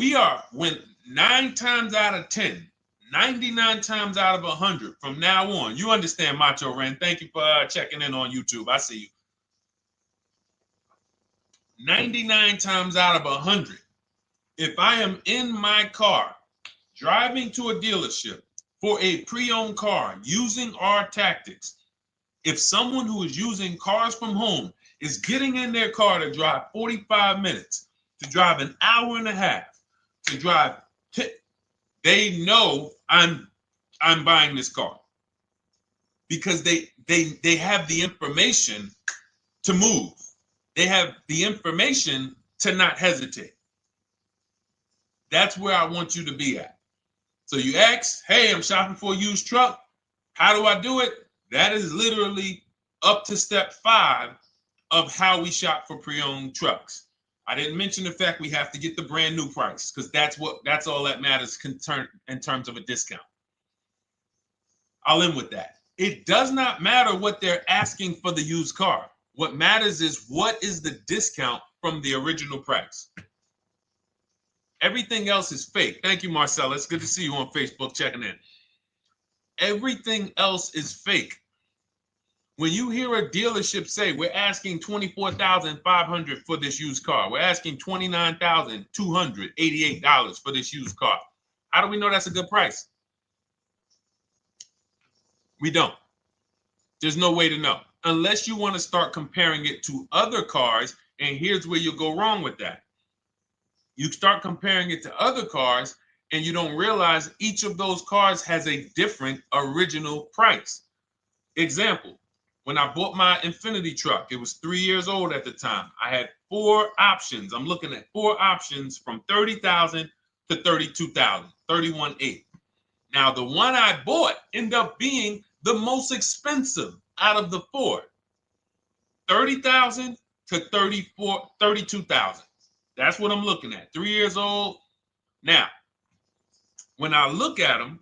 9 times out of 10, 99 times out of 100 from now on, you understand, Macho Ren. Thank you for checking in on YouTube. I see you. 99 times out of 100, if I am in my car driving to a dealership for a pre-owned car using our tactics, if someone who is using cars from home is getting in their car to drive 45 minutes, to drive an hour and a half, to drive they know I'm buying this car because they have the information to move. They have the information to not hesitate. That's where I want you to be at. So you ask, hey, I'm shopping for a used truck. How do I do it? That is literally up to step 5 of how we shop for pre-owned trucks. I didn't mention the fact we have to get the brand new price because that's all that matters in terms of a discount. I'll end with that. It does not matter what they're asking for the used car. What matters is what is the discount from the original price. Everything else is fake. Thank you, Marcella. It's good to see you on Facebook checking in. Everything else is fake. When you hear a dealership say, we're asking $24,500 for this used car, we're asking $29,288 for this used car, how do we know that's a good price? We don't. There's no way to know unless you want to start comparing it to other cars. And here's where you'll go wrong with that. You start comparing it to other cars and you don't realize each of those cars has a different original price. Example, when I bought my Infiniti truck, it was 3 years old at the time. I had 4 options. I'm looking at 4 options from $30,000 to $32,000, $31,800. Now, the one I bought ended up being the most expensive out of the 4. $30,000 to $32,000. That's what I'm looking at. 3 years old. Now, when I look at them,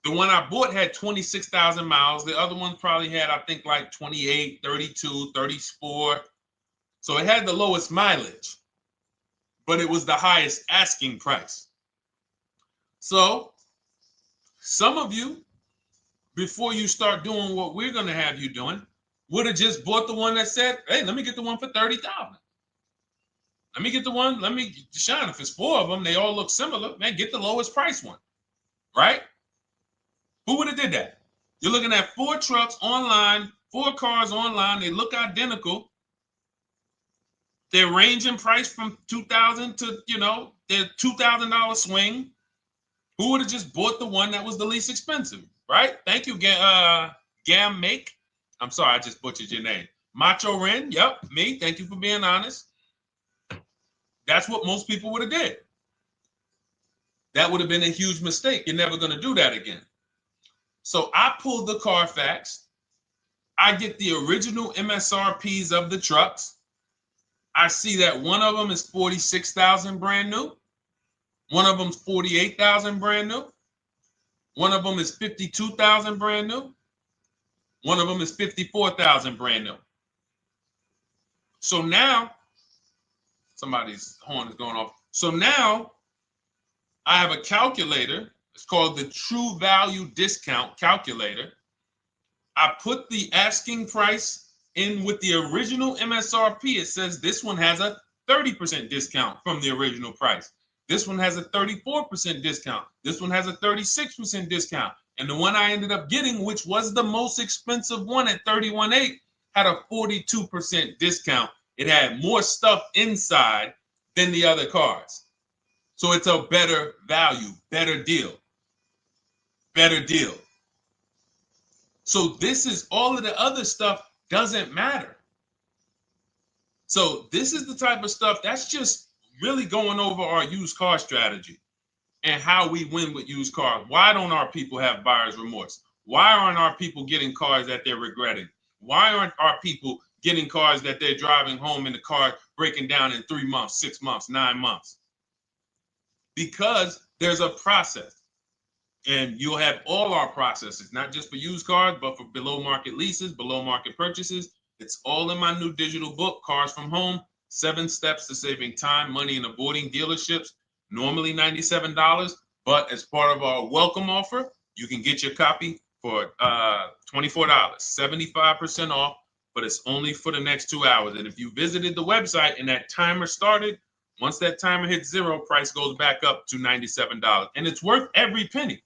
the one I bought had 26,000 miles. The other one probably had, I think, like 28, 32, 34. So it had the lowest mileage, but it was the highest asking price. So some of you, before you start doing what we're going to have you doing, would have just bought the one that said, hey, let me get the one for $30,000. Let me get the one, Deshone, if it's 4 of them, they all look similar, man, get the lowest price one, right? Who would have did that? You're looking at 4 trucks online, 4 cars online, they look identical. They range in price from $2,000 to, their $2,000 swing. Who would have just bought the one that was the least expensive, right? Thank you, Gam Make. I'm sorry, I just butchered your name. Macho Ren, yep, me. Thank you for being honest. That's what most people would have did. That would have been a huge mistake. You're never going to do that again. So I pulled the Carfax. I get the original MSRPs of the trucks. I see that one of them is $46,000 brand new. One of them's $48,000 brand new. One of them is $52,000 brand new. One of them is $54,000 brand new. So now, somebody's horn is going off. So now I have a calculator. It's called the True Value Discount Calculator. I put the asking price in with the original MSRP. It says this one has a 30% discount from the original price. This one has a 34% discount. This one has a 36% discount. And the one I ended up getting, which was the most expensive one at $31,800, had a 42% discount. It had more stuff inside than the other cars. So it's a better value, better deal. Better deal. So this is all of the other stuff doesn't matter. So this is the type of stuff that's just really going over our used car strategy and how we win with used cars. Why don't our people have buyer's remorse? Why aren't our people getting cars that they're regretting? Why aren't our people getting cars that they're driving home and the car breaking down in 3 months, 6 months, 9 months? Because there's a process. And you'll have all our processes, not just for used cars, but for below market leases, below market purchases. It's all in my new digital book, Cars from Home, 7 Steps to Saving Time, Money, and Avoiding Dealerships. Normally $97, but as part of our welcome offer, you can get your copy for $24, 75% off, but it's only for the next 2 hours. And if you visited the website and that timer started, once that timer hits 0, price goes back up to $97. And it's worth every penny.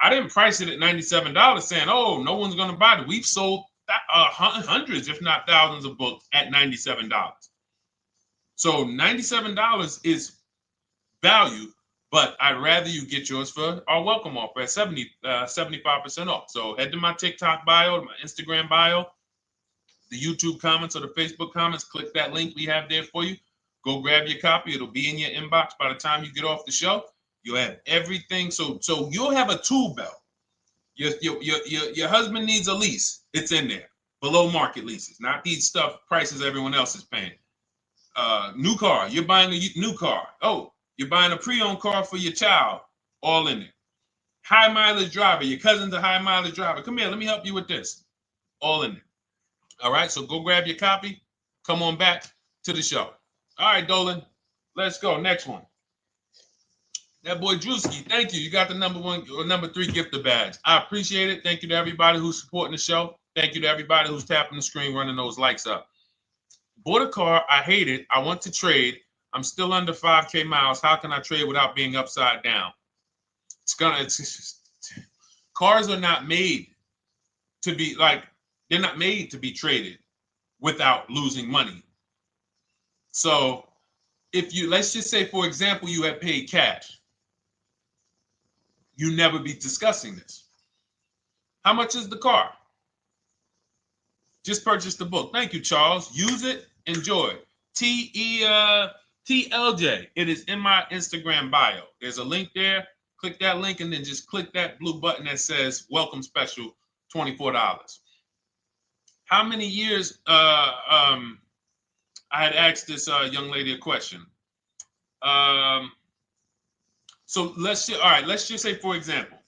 I didn't price it at $97 saying, oh, no one's going to buy it. We've sold hundreds, if not thousands of books at $97. So $97 is value, But I'd rather you get yours for our welcome offer at 75% off. So head to my TikTok bio, my Instagram bio, the YouTube comments or the Facebook comments. Click that link we have there for you. Go grab your copy. It'll be in your inbox by the time you get off the show. You'll have everything. So you'll have a tool belt. Your husband needs a lease. It's in there. Below market leases, not these stuff prices everyone else is paying. New car. You're buying a new car. Oh, you're buying a pre-owned car for your child. All in there. High mileage driver. Your cousin's a high mileage driver. Come here. Let me help you with this. All in there. All right. So go grab your copy. Come on back to the show. All right, Dolan. Let's go. Next one. That boy Drewski, thank you. You got the number 1 or number 3 gifter badge. I appreciate it. Thank you to everybody who's supporting the show. Thank you to everybody who's tapping the screen, running those likes up. Bought a car. I hate it. I want to trade. I'm still under 5K miles. How can I trade without being upside down? Cars are not made to be they're not made to be traded without losing money. So let's just say, for example, you had paid cash. You never be discussing this. How much is the car? Just purchase the book. Thank you, Charles. Use it. Enjoy. TLJ. It is in my Instagram bio. There's a link there. Click that link and then just click that blue button that says welcome special, $24. How many years? I had asked this young lady a question. So let's just say, for example,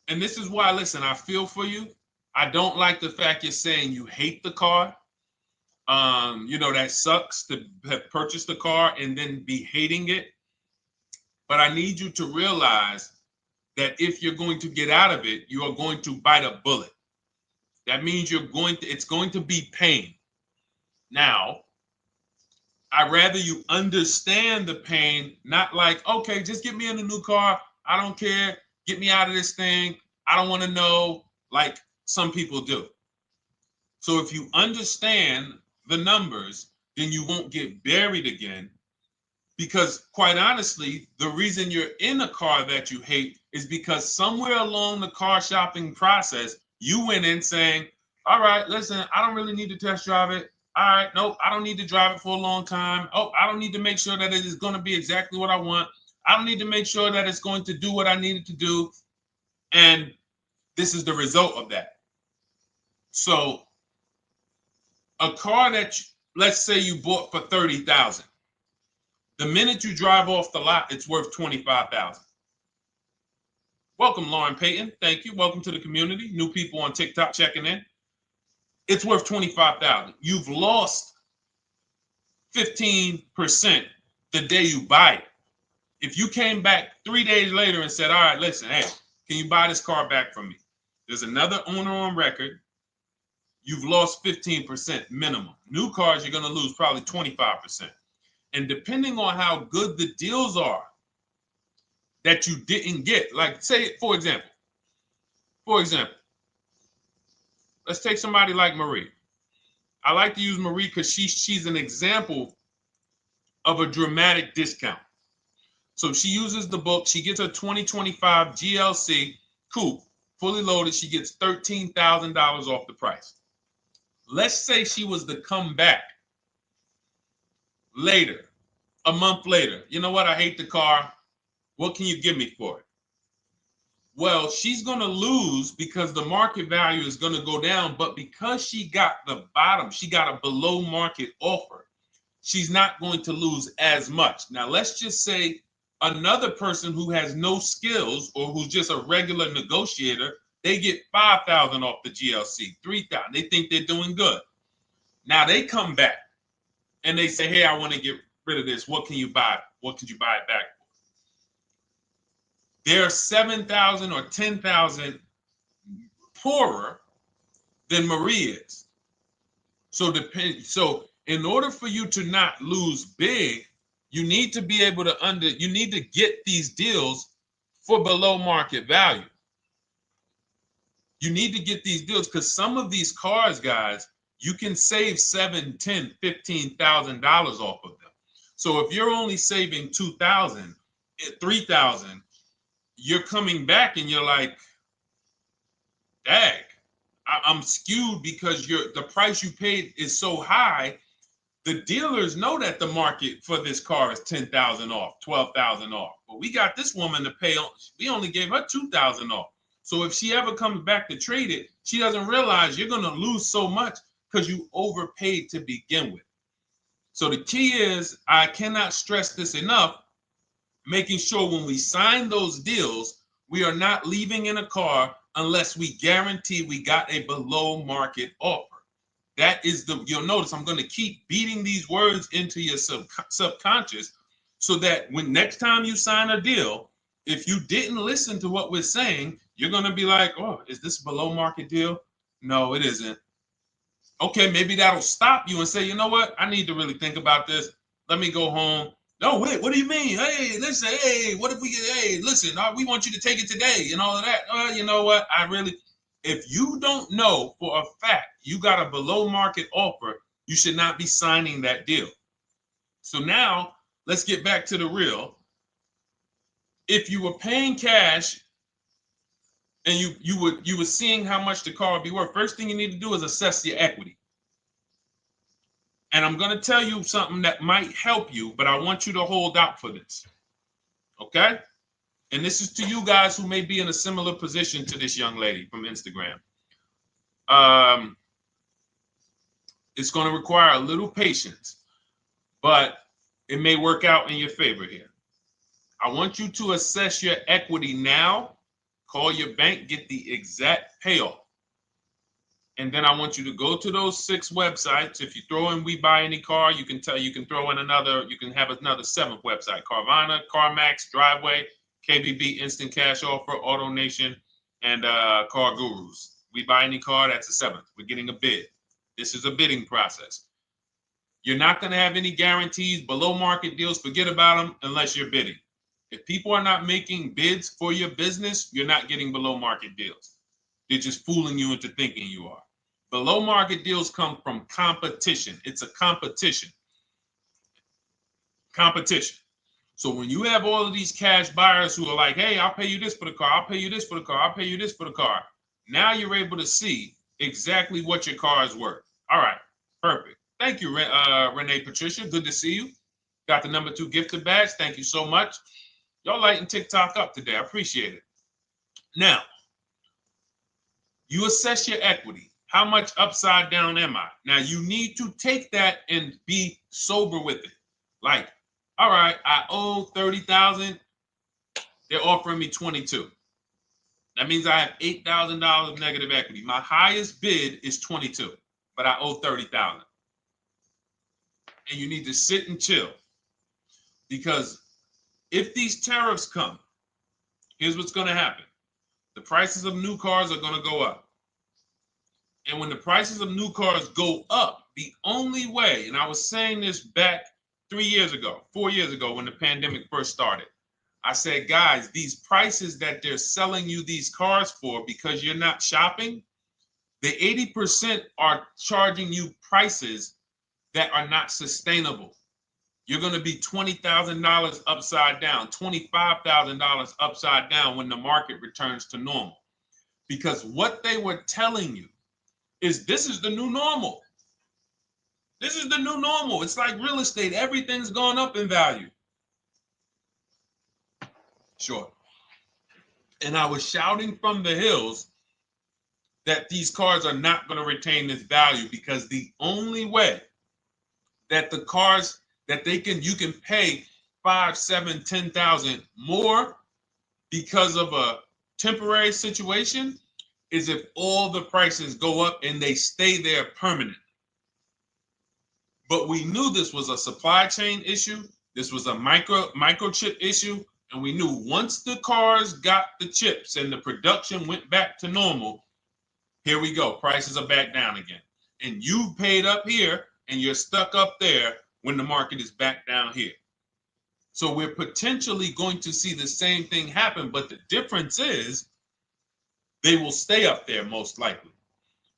and this is why, listen, I feel for you. I don't like the fact you're saying you hate the car. That sucks to have purchased the car and then be hating it. But I need you to realize that if you're going to get out of it, you are going to bite a bullet. That means it's going to be pain. Now, I'd rather you understand the pain, not like, okay, just get me in a new car. I don't care. Get me out of this thing. I don't want to know, like some people do. So if you understand the numbers, then you won't get buried again. Because quite honestly, the reason you're in a car that you hate is because somewhere along the car shopping process, you went in saying, all right, listen, I don't really need to test drive it. All right, nope, I don't need to drive it for a long time. Oh, I don't need to make sure that it is going to be exactly what I want. I don't need to make sure that it's going to do what I need it to do. And this is the result of that. So a car that, let's say you bought for $30,000. The minute you drive off the lot, it's worth $25,000. Welcome, Lauren Payton. Thank you. Welcome to the community. New people on TikTok checking in. It's worth $25,000. You've lost 15% the day you buy it. If you came back 3 days later and said, all right, listen, hey, can you buy this car back from me? There's another owner on record. You've lost 15% minimum. New cars, you're going to lose probably 25%. And depending on how good the deals are that you didn't get, like say, for example, let's take somebody like Marie. I like to use Marie because she's an example of a dramatic discount. So she uses the book. She gets her 2025 GLC coupe, fully loaded. She gets $13,000 off the price. Let's say she was to come back later, a month later. You know what? I hate the car. What can you give me for it? Well, she's going to lose because the market value is going to go down. But because she got the bottom, she got a below market offer, she's not going to lose as much. Now, let's just say another person who has no skills or who's just a regular negotiator, they get $5,000 off the GLC, $3,000. They think they're doing good. Now they come back and they say, hey, I want to get rid of this. What can you buy? What could you buy it back for? They're 7,000 or 10,000 poorer than Marie is. So in order for you to not lose big, you need to be able to you need to get these deals for below market value. You need to get these deals because some of these cars, guys, you can save $7,000, $10,000, $15,000 off of them. So if you're only saving 2,000, 3,000, you're coming back and you're like, dag, I'm skewed because the price you paid is so high. The dealers know that the market for this car is 10,000 off, 12,000 off. But we got this woman to pay, we only gave her 2,000 off. So if she ever comes back to trade it, she doesn't realize you're going to lose so much because you overpaid to begin with. So the key is, I cannot stress this enough, making sure when we sign those deals, we are not leaving in a car unless we guarantee we got a below market offer. That is you'll notice I'm going to keep beating these words into your subconscious so that when next time you sign a deal, if you didn't listen to what we're saying, you're going to be like, oh, is this a below market deal? No, it isn't. Okay, maybe that'll stop you and say, you know what? I need to really think about this. Let me go home. No, wait, what do you mean? Hey, listen, hey, what if we get, hey, listen, we want you to take it today and all of that. You know what? If you don't know for a fact you got a below market offer, you should not be signing that deal. So now let's get back to the real. If you were paying cash and you were seeing how much the car would be worth, first thing you need to do is assess your equity. And I'm going to tell you something that might help you, but I want you to hold out for this. Okay? And this is to you guys who may be in a similar position to this young lady from Instagram. It's going to require a little patience, but it may work out in your favor here. I want you to assess your equity now, call your bank, get the exact payoff. And then I want you to go to those 6 websites. If you throw in We Buy Any Car, you can throw in you can have another 7th website: Carvana, CarMax, Driveway, KBB, Instant Cash Offer, AutoNation, and Car Gurus. We Buy Any Car, that's the 7th. We're getting a bid. This is a bidding process. You're not going to have any guarantees, below market deals, forget about them unless you're bidding. If people are not making bids for your business, you're not getting below market deals. They're just fooling you into thinking you are. Below market deals come from competition. It's a competition. Competition. So when you have all of these cash buyers who are like, hey, I'll pay you this for the car, I'll pay you this for the car, I'll pay you this for the car. Now you're able to see exactly what your car is worth. All right, perfect. Thank you, Renee Patricia. Good to see you. Got the number 2 gifted badge. Thank you so much. Y'all lighting TikTok up today. I appreciate it. Now, you assess your equity. How much upside down am I? Now, you need to take that and be sober with it. Like, all right, I owe 30,000. They're offering me 22. That means I have $8,000 of negative equity. My highest bid is 22, but I owe 30,000. And you need to sit and chill, because if these tariffs come, here's what's going to happen. The prices of new cars are going to go up. And when the prices of new cars go up, the only way, and I was saying this back 4 years ago, when the pandemic first started, I said, guys, these prices that they're selling you these cars for because you're not shopping, the 80% are charging you prices that are not sustainable. You're going to be $20,000 upside down, $25,000 upside down when the market returns to normal. Because what they were telling you is this is the new normal. This is the new normal. It's like real estate. Everything's gone up in value. Sure. And I was shouting from the hills that these cars are not going to retain this value, because the only way that the cars that you can pay 5, 7, 10,000 more because of a temporary situation is if all the prices go up and they stay there permanently. But we knew this was a supply chain issue. This was a microchip issue. And we knew once the cars got the chips and the production went back to normal, here we go. Prices are back down again. And you paid up here and you're stuck up there when the market is back down here. So we're potentially going to see the same thing happen, but the difference is they will stay up there most likely.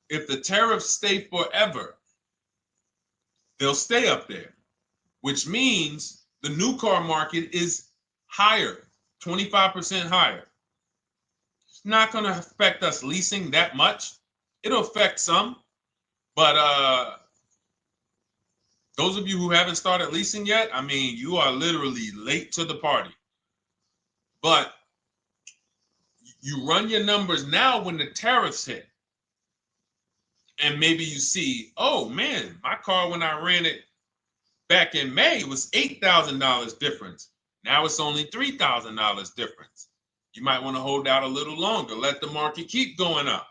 If the tariffs stay forever, they'll stay up there. which means the new car market is higher, 25% higher. It's not going to affect us leasing that much. It'll affect some, but those of you who haven't started leasing yet, I mean, you are literally late to the party. But you run your numbers now when the tariffs hit. And maybe you see, oh man, my car when I ran it back in May was $8,000 difference. Now it's only $3,000 difference. You might want to hold out a little longer. Let the market keep going up.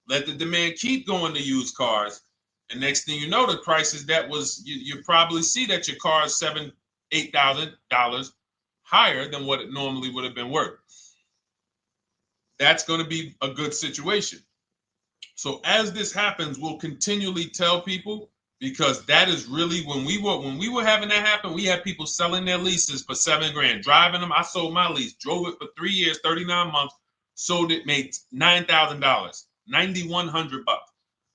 Let the demand keep going to used cars. And next thing you know, the prices that was, you probably see that your car is $7,000, $8,000 higher than what it normally would have been worth. That's going to be a good situation. So as this happens, we'll continually tell people, because that is really when we were having that happen, we had people selling their leases for $7,000, driving them. I sold my lease, drove it for 3 years, 39 months, sold it, made $9,000, $9,100.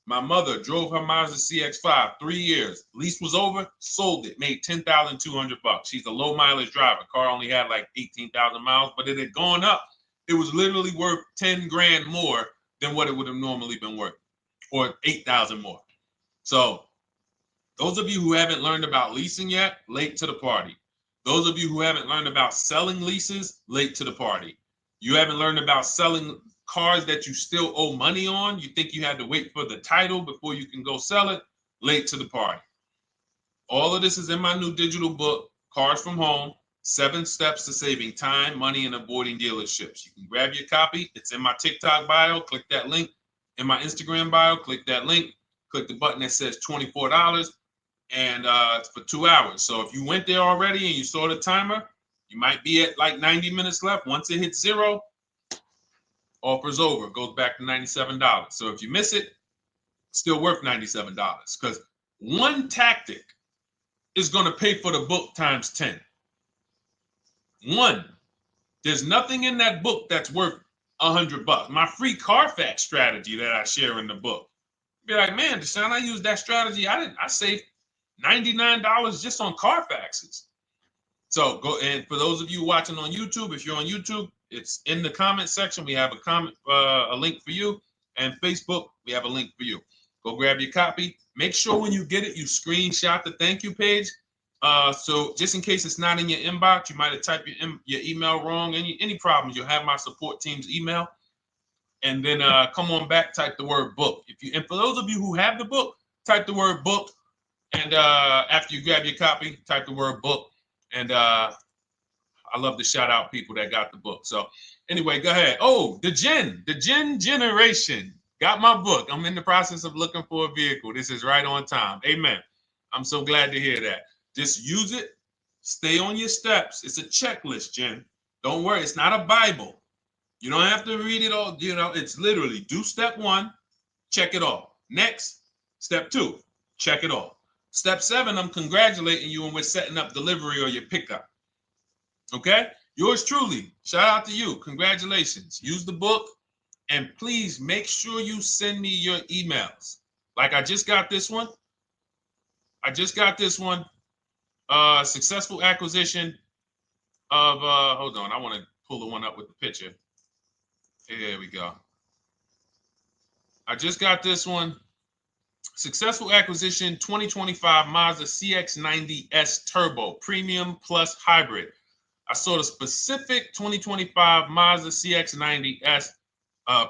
My mother drove her Mazda CX-5, 3 years, lease was over, sold it, made $10,200. She's a low mileage driver. Car only had like 18,000 miles, but it had gone up. It was literally worth $10,000 more than what it would have normally been worth, or 8,000 more. So those of you who haven't learned about leasing yet, late to the party. Those of you who haven't learned about selling leases, late to the party. You haven't learned about selling cars that you still owe money on. You think you had to wait for the title before you can go sell it, late to the party. All of this is in my new digital book, Cars from Home, 7 Steps to Saving Time, Money, and Avoiding Dealerships. You can grab your copy. It's in my TikTok bio. Click that link. In my Instagram bio, click that link. Click the button that says $24, and it's for 2 hours. So if you went there already and you saw the timer, you might be at like 90 minutes left. Once it hits 0, offer's over. It goes back to $97. So if you miss it, it's still worth $97, because one tactic is going to pay for the book times 10. One, there's nothing in that book that's worth $100. My free Carfax strategy that I share in the book. Be like, man, Deshone, I used that strategy. I saved $99 just on Carfaxes. So go, and for those of you watching on YouTube, if you're on YouTube, it's in the comment section. We have a link for you, and Facebook, we have a link for you. Go grab your copy. Make sure when you get it, you screenshot the thank you page. So just in case it's not in your inbox, you might have typed your email wrong. Any problems, you'll have my support team's email. And then come on back, type the word book. And for those of you who have the book, type the word book. And after you grab your copy, type the word book. And I love to shout out people that got the book. So anyway, go ahead. Oh, the Gen Generation got my book. I'm in the process of looking for a vehicle. This is right on time. Amen. I'm so glad to hear that. Just use it. Stay on your steps. It's a checklist, Jen. Don't worry. It's not a Bible. You don't have to read it all. You know, it's literally do step 1, check it off. Next, step 2, check it off. Step 7, I'm congratulating you and we're setting up delivery or your pickup. Okay? Yours truly. Shout out to you. Congratulations. Use the book, and please make sure you send me your emails. Like I just got this one. Successful acquisition of, hold on. I want to pull the one up with the picture. There we go. I just got this one. Successful acquisition 2025 Mazda CX-90S Turbo Premium Plus Hybrid. I saw the specific 2025 Mazda CX-90S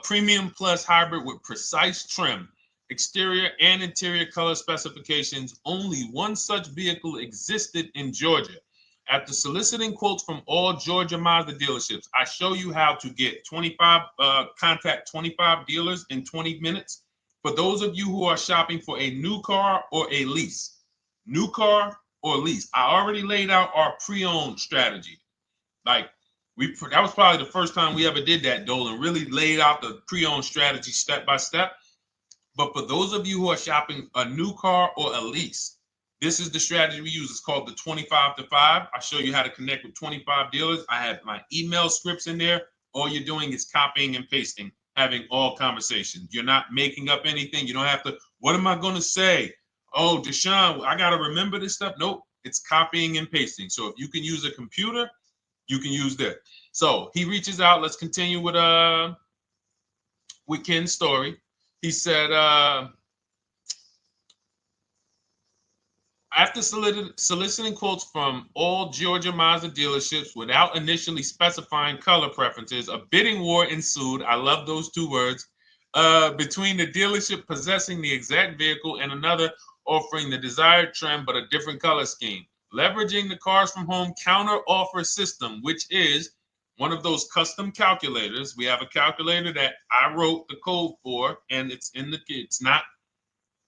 Premium Plus Hybrid with precise trim, exterior and interior color specifications. Only one such vehicle existed in Georgia. After soliciting quotes from all Georgia Mazda dealerships, I show you how to get contact 25 dealers in 20 minutes. For those of you who are shopping for a new car or a lease, new car or lease, I already laid out our pre-owned strategy. Like that was probably the first time we ever did that, Dolan, really laid out the pre-owned strategy step by step. But for those of you who are shopping a new car or a lease, this is the strategy we use. It's called the 25 to 5. I show you how to connect with 25 dealers. I have my email scripts in there. All you're doing is copying and pasting, having all conversations. You're not making up anything. You don't have to, what am I going to say? Oh, Deshone, I got to remember this stuff. Nope, it's copying and pasting. So if you can use a computer, you can use that. So he reaches out. Let's continue with Ken's story. He said, after soliciting quotes from all Georgia Mazda dealerships without initially specifying color preferences, a bidding war ensued. I love those two words. Between the dealership possessing the exact vehicle and another offering the desired trim but a different color scheme. Leveraging the Cars from Home counter offer system, which is one of those custom calculators. We have a calculator that I wrote the code for, and it's not.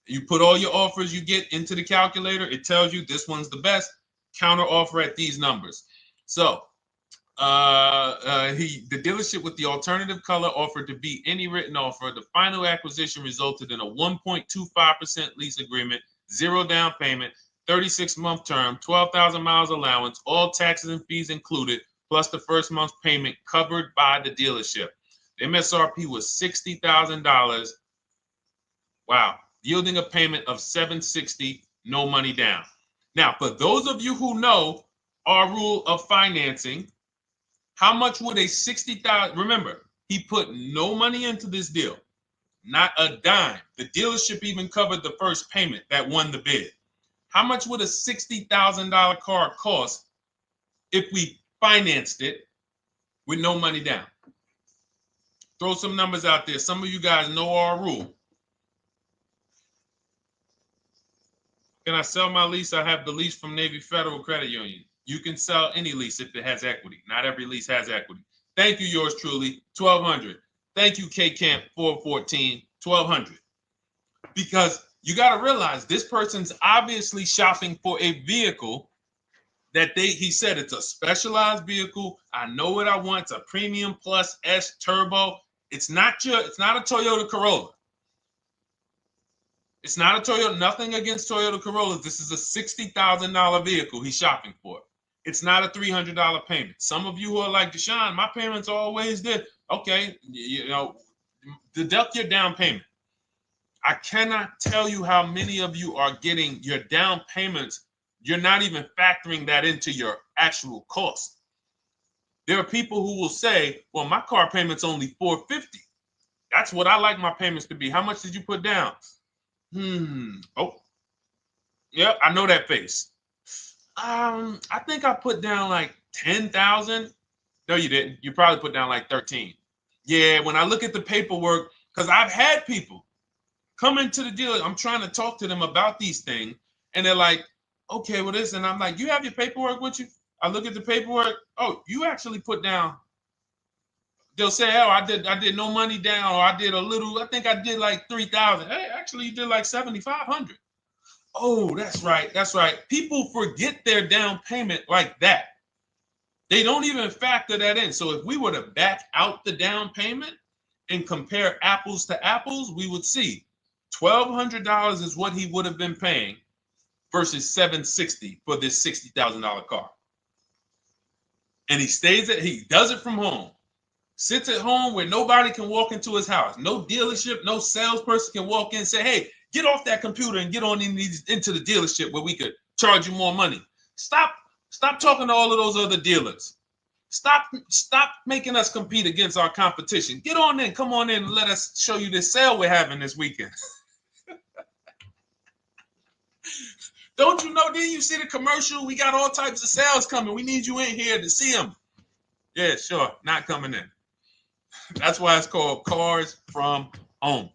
You put all your offers you get into the calculator. It tells you this one's the best. Counter offer at these numbers. So the dealership with the alternative color offered to beat any written offer. The final acquisition resulted in a 1.25% lease agreement, 0 down payment, 36-month term, 12,000 miles allowance, all taxes and fees included, plus the first month's payment covered by the dealership. The MSRP was $60,000. Wow. Yielding a payment of $760, no money down. Now, for those of you who know our rule of financing, how much would a $60,000? Remember, he put no money into this deal, not a dime. The dealership even covered the first payment that won the bid. How much would a $60,000 car cost if we financed it with no money down? Throw some numbers out there. Some of you guys know our rule. Can I sell my lease? I have the lease from Navy Federal Credit Union. You can sell any lease if it has equity. Not every lease has equity. Thank you, yours truly, 1200. Thank you, K Camp 414, 1200. Because you got to realize this person's obviously shopping for a vehicle that he said it's a specialized vehicle. I know what I want. It's a premium plus S turbo. It's not a Toyota Corolla. It's not a Toyota, nothing against Toyota Corollas. This is a $60,000 vehicle he's shopping for. It's not a $300 payment. Some of you who are like, Deshone, my payments are always there. Okay, deduct your down payment. I cannot tell you how many of you are getting your down payments. You're not even factoring that into your actual cost. There are people who will say, well, my car payment's only $450. That's what I like my payments to be. How much did you put down? Oh, yep, I know that face. I think I put down like 10,000. No, you didn't. You probably put down like 13. Yeah, when I look at the paperwork, because I've had people come into the dealer. I'm trying to talk to them about these things, and they're like, okay, well, this, and I'm like, you have your paperwork with you? I look at the paperwork. Oh, you actually put down. They'll say, oh, I did no money down, or I did a little, I think I did like 3,000. Hey, actually you did like 7,500. Oh, that's right. People forget their down payment like that. They don't even factor that in. So if we were to back out the down payment and compare apples to apples, we would see $1,200 is what he would have been paying versus $760 for this $60,000 car. And he does it from home. Sits at home where nobody can walk into his house. No dealership, no salesperson can walk in and say, hey, get off that computer and get on into the dealership where we could charge you more money. Stop talking to all of those other dealers. Stop making us compete against our competition. Get on in, come on in and let us show you this sale we're having this weekend. Don't you know, didn't you see the commercial? We got all types of sales coming. We need you in here to see them. Yeah, sure, not coming in. That's why it's called Cars from Home.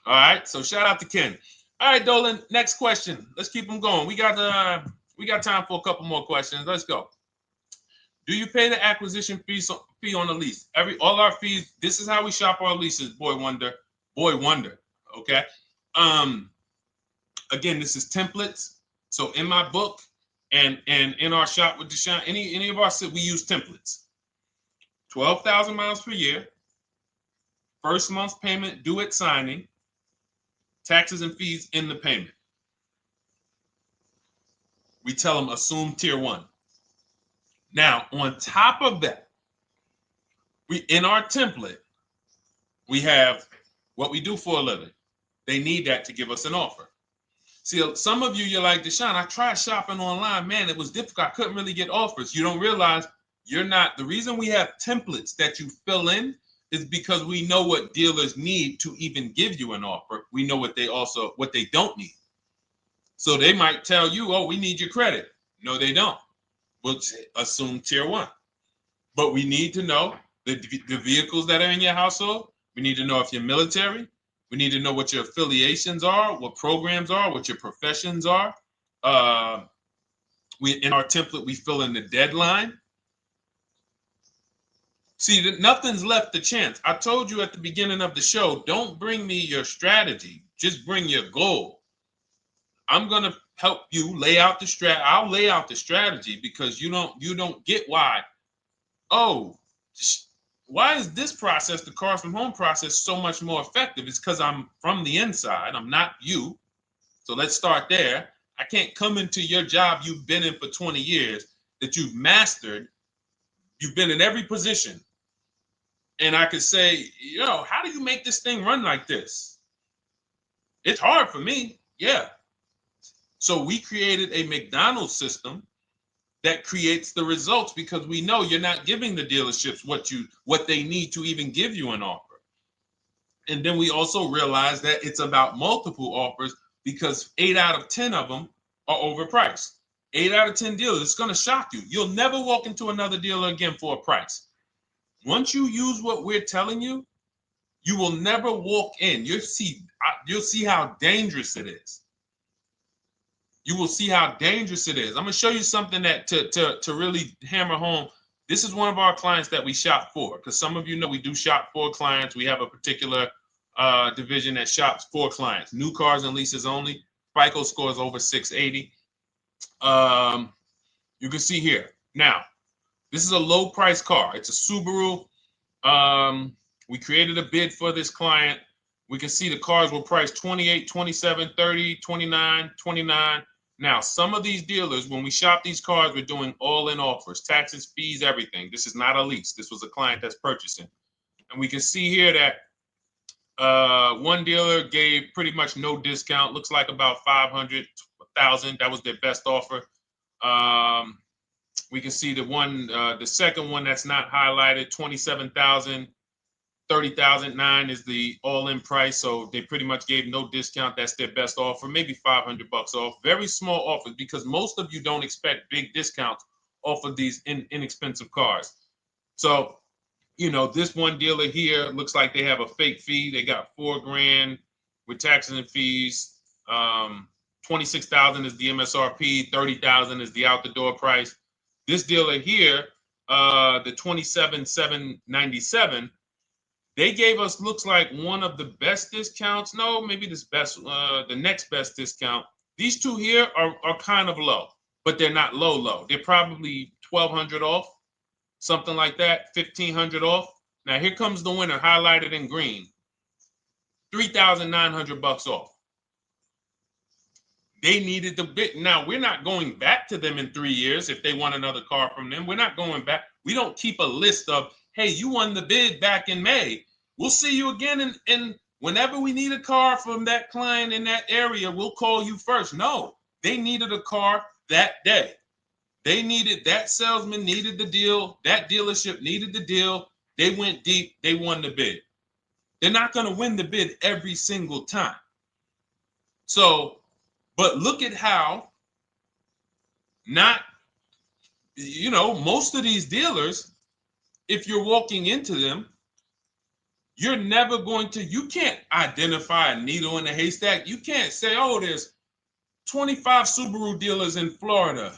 All right, so shout out to Ken. All right, Dolan, next question. Let's keep them going. We got time for a couple more questions. Let's go. Do you pay the acquisition fee on the lease? All our fees. This is how we shop our leases. Boy wonder. Okay. Again, this is templates. So in my book and in our shop with Deshone, any of our we use templates. 12,000 miles per year. First month's payment due at signing. Taxes and fees in the payment. We tell them assume tier 1. Now, on top of that, in our template, we have what we do for a living. They need that to give us an offer. See, some of you, you're like, Deshone, I tried shopping online. Man, it was difficult. I couldn't really get offers. You don't realize you're not. The reason we have templates that you fill in is because we know what dealers need to even give you an offer. We know what they don't need. So they might tell you, oh, we need your credit. No, they don't. We'll assume tier 1. But we need to know the vehicles that are in your household. We need to know if you're military. We need to know what your affiliations are, what programs are, what your professions are. In our template, we fill in the deadline. See, nothing's left to chance. I told you at the beginning of the show, don't bring me your strategy. Just bring your goal. I'm going to help you lay out the I'll lay out the strategy because you don't get why. Oh, why is this process, the Cars from Home process, so much more effective? It's because I'm from the inside. I'm not you. So let's start there. I can't come into your job you've been in for 20 years that you've mastered. You've been in every position. And I could say, how do you make this thing run like this? It's hard for me. Yeah. So we created a McDonald's system that creates the results because we know you're not giving the dealerships what they need to even give you an offer. And then we also realize that it's about multiple offers because 8 out of 10 of them are overpriced. 8 out of 10 dealers, it's going to shock you. You'll never walk into another dealer again for a price. Once you use what we're telling you, you will never walk in. You'll see how dangerous it is. You will see how dangerous it is. I'm going to show you something that to really hammer home. This is one of our clients that we shop for, because some of you know we do shop for clients. We have a particular division that shops for clients. New cars and leases only. FICO score is over 680. You can see here. Now, this is a low price car. It's a Subaru. We created a bid for this client. We can see the cars were priced 28, 27, 30, 29, 29. Now, some of these dealers, when we shop these cars, we're doing all-in offers, taxes, fees, everything. This is not a lease. This was a client that's purchasing. And we can see here that one dealer gave pretty much no discount. Looks like about 500, 1,000. That was their best offer. We can see the second one that's not highlighted, 27,000. 30,009 is the all-in price, so they pretty much gave no discount. That's their best offer, maybe $500 off. Very small offers because most of you don't expect big discounts off of these inexpensive cars. So, this one dealer here looks like they have a fake fee. They got $4,000 with taxes and fees. 26,000 is the MSRP. 30,000 is the out the door price. This dealer here, the 27,797. They gave us, looks like, one of the best discounts. No, maybe the next best discount. These two here are kind of low, but they're not low. They're probably 1,200 off, something like that, 1,500 off. Now here comes the winner, highlighted in green, 3,900 off. They needed the bid. Now we're not going back to them in 3 years if they want another car from them. We're not going back. We don't keep a list of, hey, you won the bid back in May. We'll see you again. And whenever we need a car from that client in that area, we'll call you first. No, they needed a car that day. That salesman needed the deal. That dealership needed the deal. They went deep. They won the bid. They're not going to win the bid every single time. So, but look at how most of these dealers, if you're walking into them, you can't identify a needle in a haystack. You can't say, oh, there's 25 Subaru dealers in Florida.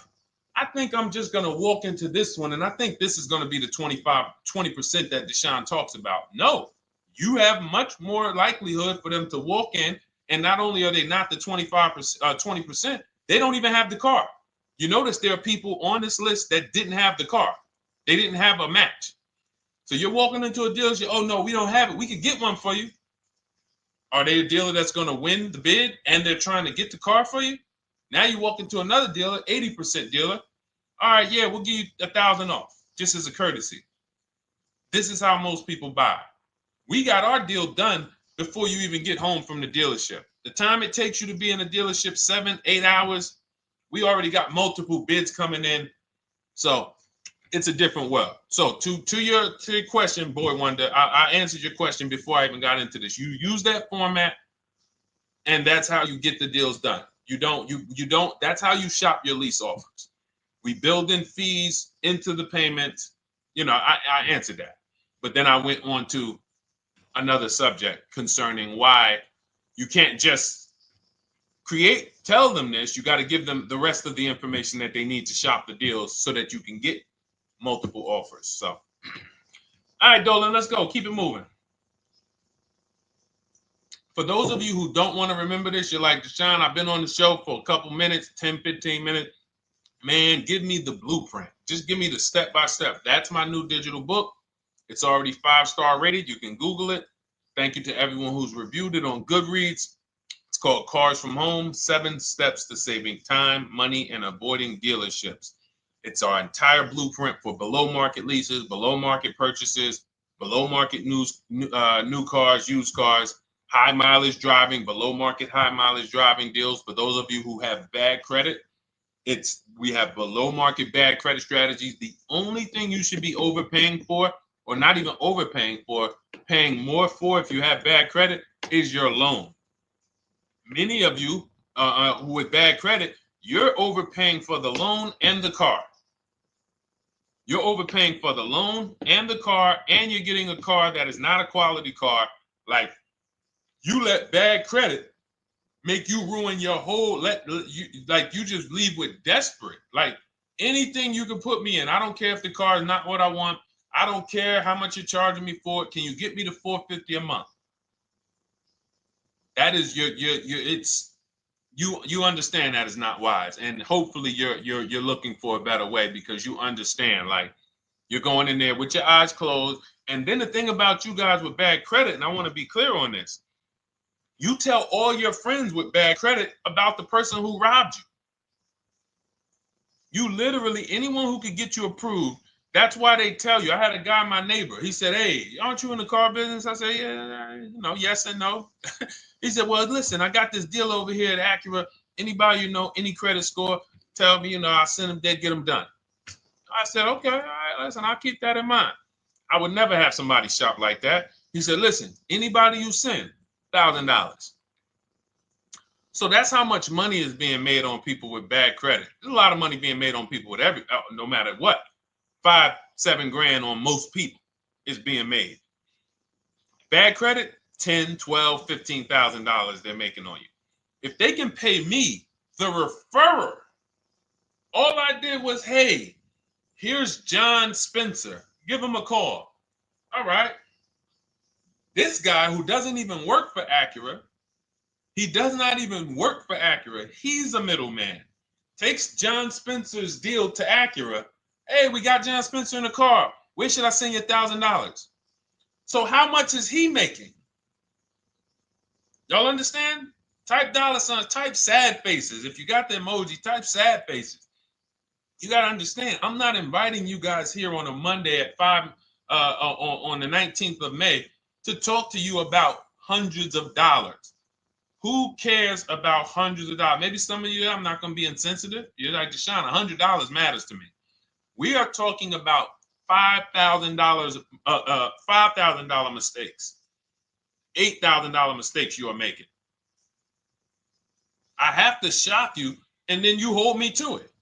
I think I'm just going to walk into this one, and I think this is going to be the 20% that Deshone talks about. No, you have much more likelihood for them to walk in, and not only are they not the 20%, they don't even have the car. You notice there are people on this list that didn't have the car. They didn't have a match. So you're walking into a dealership, oh, no, we don't have it. We could get one for you. Are they a dealer that's going to win the bid and they're trying to get the car for you? Now you walk into another dealer, 80% dealer. All right, yeah, we'll give you 1,000 off, just as a courtesy. This is how most people buy. We got our deal done before you even get home from the dealership. The time it takes you to be in a dealership, 7-8 hours, we already got multiple bids coming in. So it's a different world. So to your question, Boy Wonder, I answered your question before I even got into this. You use that format, and that's how you get the deals done. You don't, that's how you shop your lease offers. We build in fees into the payments. You know, I answered that. But then I went on to another subject concerning why you can't just tell them this. You got to give them the rest of the information that they need to shop the deals so that you can get multiple offers. So, all right, Dolan, let's go. Keep it moving. For those of you who don't want to remember this, you're like, Deshone, I've been on the show for a couple minutes, 10, 15 minutes. Man, give me the blueprint. Just give me the step-by-step. That's my new digital book. It's already 5-star rated. You can Google it. Thank you to everyone who's reviewed it on Goodreads. It's called Cars from Home, 7 Steps to Saving Time, Money, and Avoiding Dealerships. It's our entire blueprint for below market leases, below market purchases, below market new cars, used cars, high mileage driving, below market high mileage driving deals. For those of you who have bad credit, we have below market bad credit strategies. The only thing you should be overpaying for, or not even overpaying for, paying more for if you have bad credit, is your loan. Many of you with bad credit, you're overpaying for the loan and the car. You're overpaying for the loan and the car, and you're getting a car that is not a quality car. Like, you let bad credit make you ruin your whole, you just leave with desperate. Like, anything you can put me in. I don't care if the car is not what I want. I don't care how much you're charging me for it. Can you get me to $450 a month? That is you understand that is not wise. And hopefully you're looking for a better way, because you understand, like, you're going in there with your eyes closed. And then the thing about you guys with bad credit, and I want to be clear on this, you tell all your friends with bad credit about the person who robbed you. You literally, anyone who could get you approved, that's why they tell you. I had a guy, my neighbor, he said, hey, aren't you in the car business? I said, yeah, yes and no. He said, well, listen, I got this deal over here at Acura. Anybody you know, any credit score, tell me, I'll send them there, get them done. I said, okay, all right, listen, I'll keep that in mind. I would never have somebody shop like that. He said, listen, anybody you send, $1,000. So that's how much money is being made on people with bad credit. There's a lot of money being made on people with no matter what. 5-7 grand on most people is being made. Bad credit, $10,000, $12,000, $15,000 they're making on you. If they can pay me, the referrer, all I did was, hey, here's John Spencer. Give him a call. All right. This guy who doesn't even work for Acura, he does not even work for Acura. He's a middleman. Takes John Spencer's deal to Acura. Hey, we got John Spencer in the car. Where should I send you $1,000? So how much is he making? Y'all understand? Type dollar signs, type sad faces. If you got the emoji, type sad faces. You got to understand, I'm not inviting you guys here on a Monday at 5 on the 19th of May to talk to you about hundreds of dollars. Who cares about hundreds of dollars? Maybe some of you, I'm not going to be insensitive. You're like, Deshone, $100 matters to me. We are talking about $5,000 mistakes, $8,000 mistakes you are making. I have to shock you, and then you hold me to it.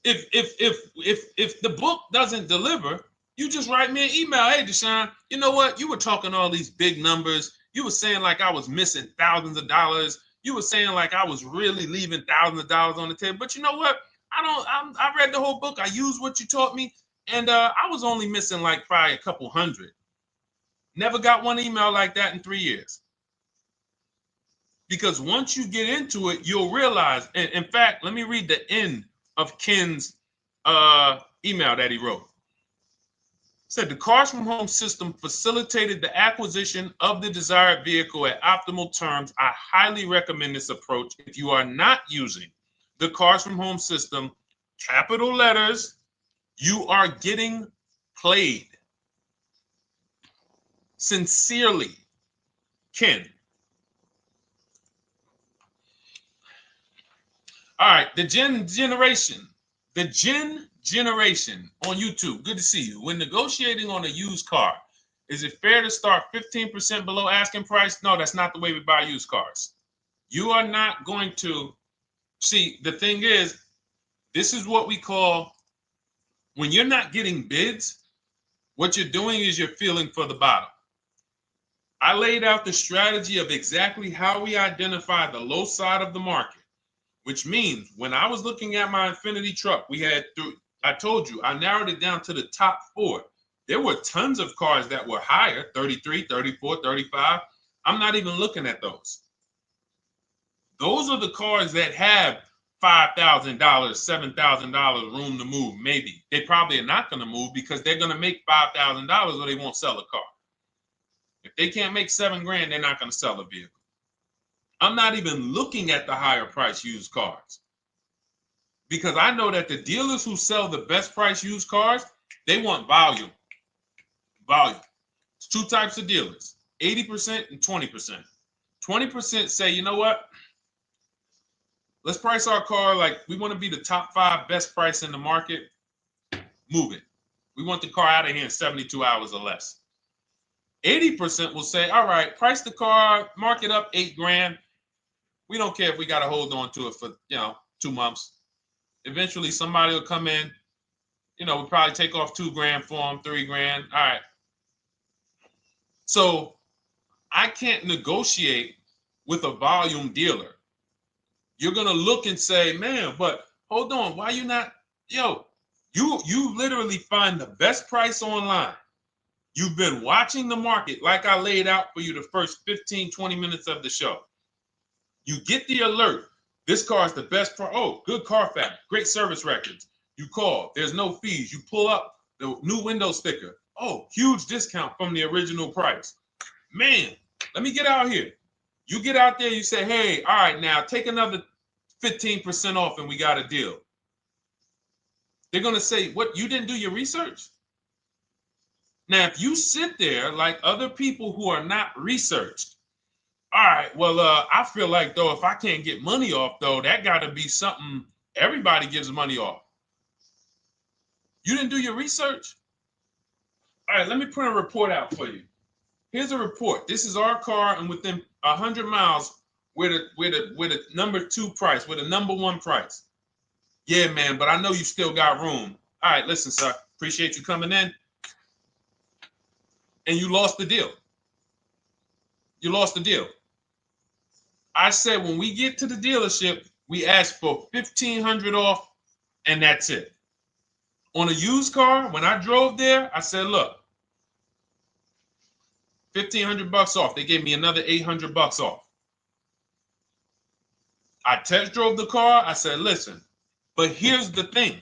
If the book doesn't deliver, you just write me an email. Hey, Deshone, you know what? You were talking all these big numbers. You were saying like I was missing thousands of dollars. You were saying like I was really leaving thousands of dollars on the table. But you know what? I read the whole book. I used what you taught me. And I was only missing like probably a couple hundred. Never got one email like that in 3 years. Because once you get into it, you'll realize. And in fact, let me read the end of Ken's email that he wrote. Said the Cars from Home system facilitated the acquisition of the desired vehicle at optimal terms. I highly recommend this approach. If you are not using the Cars from Home system, capital letters, you are getting played. Sincerely, Ken. All right, the Gen Generation on YouTube. Good to see you. When negotiating on a used car, is it fair to start 15% below asking price? No, that's not the way we buy used cars. You are not going to see. The thing is, this is what we call, when you're not getting bids, what you're doing is you're feeling for the bottom. I laid out the strategy of exactly how we identify the low side of the market, which means when I was looking at my Infinity truck, I told you, I narrowed it down to the top 4. There were tons of cars that were higher, 33, 34, 35. I'm not even looking at those. Those are the cars that have $5,000, $7,000 room to move. Maybe they probably are not going to move because they're going to make $5,000 or they won't sell a car. If they can't make $7,000, they're not going to sell a vehicle. I'm not even looking at the higher price used cars because I know that the dealers who sell the best price used cars, they want volume. Volume. It's 2 types of dealers, 80% and 20%. 20% say, you know what? Let's price our car like we want to be the top 5 best price in the market. Move it. We want the car out of here in 72 hours or less. 80% will say, all right, price the car, mark it up $8,000. We don't care if we got to hold on to it for, 2 months. Eventually somebody will come in, we'll probably take off $2,000 for them, $3,000. All right. So I can't negotiate with a volume dealer. You're going to look and say, man, but hold on, why you not, you literally find the best price online. You've been watching the market like I laid out for you the first 15, 20 minutes of the show. You get the alert. This car is the best price. Oh, good Carfax, great service records. You call, there's no fees. You pull up the new window sticker. Oh, huge discount from the original price. Man, let me get out here. You get out there, you say, hey, all right, now take another 15% off and we got a deal. They're going to say, what, you didn't do your research? Now, if you sit there like other people who are not researched, all right, well, I feel like, though, if I can't get money off, though, that got to be something everybody gives money off. You didn't do your research? All right, let me print a report out for you. Here's a report. This is our car, and within 100 miles, we're the number 2 price, we're the number 1 price. Yeah, man, but I know you still got room. All right, listen, sir, appreciate you coming in. And you lost the deal. You lost the deal. I said when we get to the dealership, we ask for $1,500 off, and that's it. On a used car, when I drove there, I said, look, $1,500 off. They gave me another $800 off. I test drove the car. I said, listen, but here's the thing.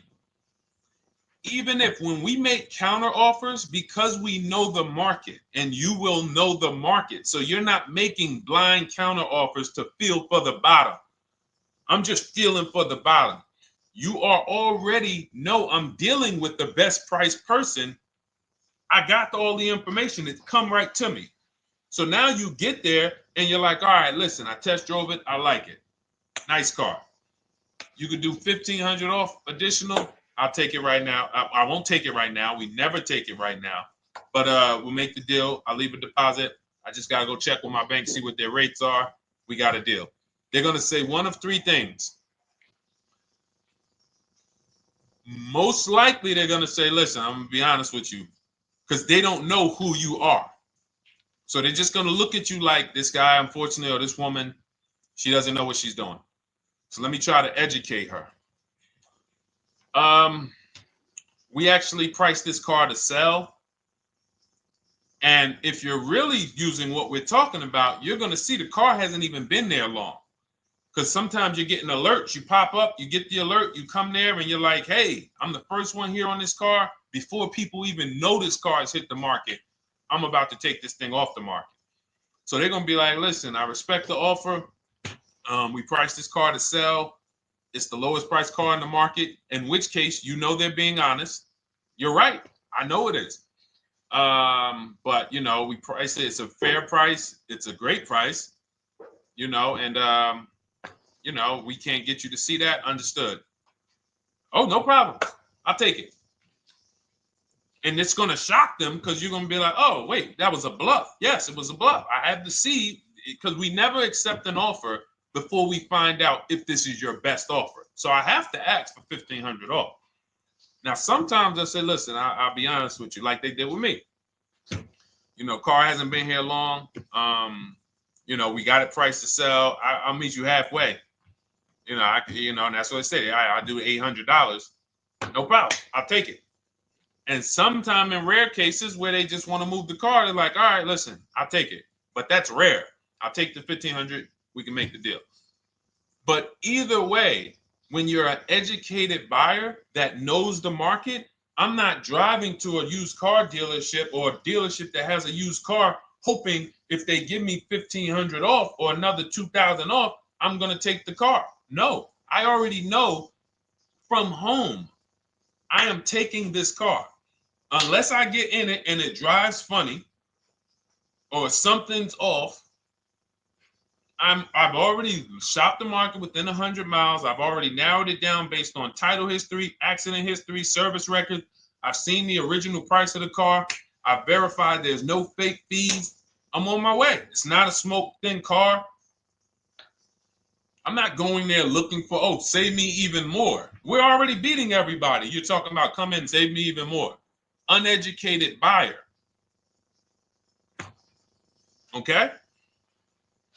Even if when we make counter offers, because we know the market, and you will know the market, so you're not making blind counter offers to feel for the bottom. I'm just feeling for the bottom. You are already know I'm dealing with the best price person. I got all the information. It's come right to me. So now you get there and you're like, all right, listen, I test drove it. I like it. Nice car. You could do $1,500 off additional. I'll take it right now. I won't take it right now. We never take it right now. But we'll make the deal. I'll leave a deposit. I just got to go check with my bank, see what their rates are. We got a deal. They're going to say one of 3 things. Most likely they're going to say, listen, I'm going to be honest with you, because they don't know who you are. So they're just going to look at you like this guy, unfortunately, or this woman, she doesn't know what she's doing. So let me try to educate her. We actually priced this car to sell. And if you're really using what we're talking about, you're going to see the car hasn't even been there long. Because sometimes you're getting alerts. You pop up, you get the alert, you come there and you're like, hey, I'm the first one here on this car. Before people even know this car has hit the market, I'm about to take this thing off the market. So they're going to be like, listen, I respect the offer. We priced this car to sell. It's the lowest price car in the market, in which case, they're being honest. You're right. I know it is. But, we price it. It's a fair price. It's a great price, and, you know, we can't get you to see that. Understood. Oh, no problem. I'll take it. And it's going to shock them because you're going to be like, oh, wait, that was a bluff. Yes, it was a bluff. I had to see, because we never accept an offer before we find out if this is your best offer. So I have to ask for $1,500 off. Now, sometimes I say, listen, I'll be honest with you, like they did with me. You know, car hasn't been here long. You know, we got it priced to sell. I'll meet you halfway. You know, and that's what I say. I'll do $800. No problem. I'll take it. And sometime in rare cases where they just want to move the car, they're like, all right, listen, I'll take it. But that's rare. I'll take the $1,500. We can make the deal. But either way, when you're an educated buyer that knows the market, I'm not driving to a used car dealership or a dealership that has a used car hoping if they give me $1,500 off or another $2,000 off, I'm going to take the car. No, I already know from home I am taking this car. Unless I get in it and it drives funny or something's off, I've already shopped the market within 100 miles. I've already narrowed it down based on title history, accident history, service record. I've seen the original price of the car. I've verified there's no fake fees. I'm on my way. It's not a smoke thin car. I'm not going there looking for, oh, save me even more. We're already beating everybody. You're talking about come in, save me even more. Uneducated buyer. Okay?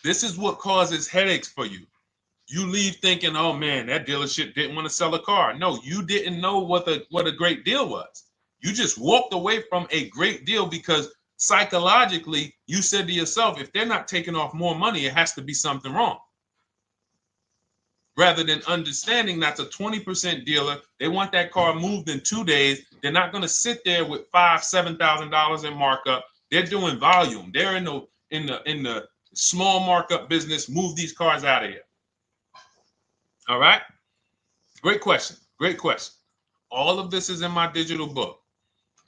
This is what causes headaches for you. You leave thinking, oh man, that dealership didn't want to sell a car. No, you didn't know what a great deal was. You just walked away from a great deal because psychologically you said to yourself, if they're not taking off more money, it has to be something wrong. Rather than understanding that's a 20% dealer, they want that car moved in 2 days. They're not going to sit there with $5,000, $7,000 in markup. They're doing volume. They're in the small markup business. Move these cars out of here. All right. Great question. Great question. All of this is in my digital book.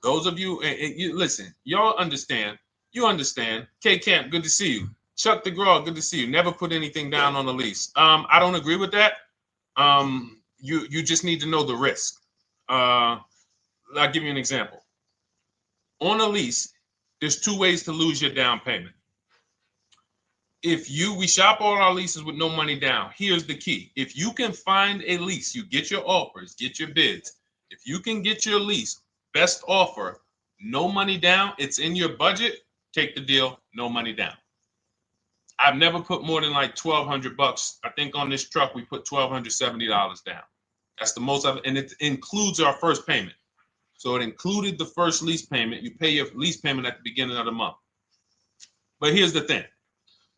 Those of you, and you listen, y'all understand. You understand. K Camp, good to see you. Chuck DeGraw, good to see you. Never put anything down on the lease. I don't agree with that. You just need to know the risk. I'll give you an example. On a lease, there's 2 ways to lose your down payment. We shop all our leases with no money down. Here's the key. If you can find a lease, you get your offers, get your bids. If you can get your lease, best offer, no money down, it's in your budget, take the deal, no money down. I've never put more than like $1,200. I think on this truck, we put $1,270 down. That's the most of it. And it includes our first payment. So it included the first lease payment. You pay your lease payment at the beginning of the month. But here's the thing.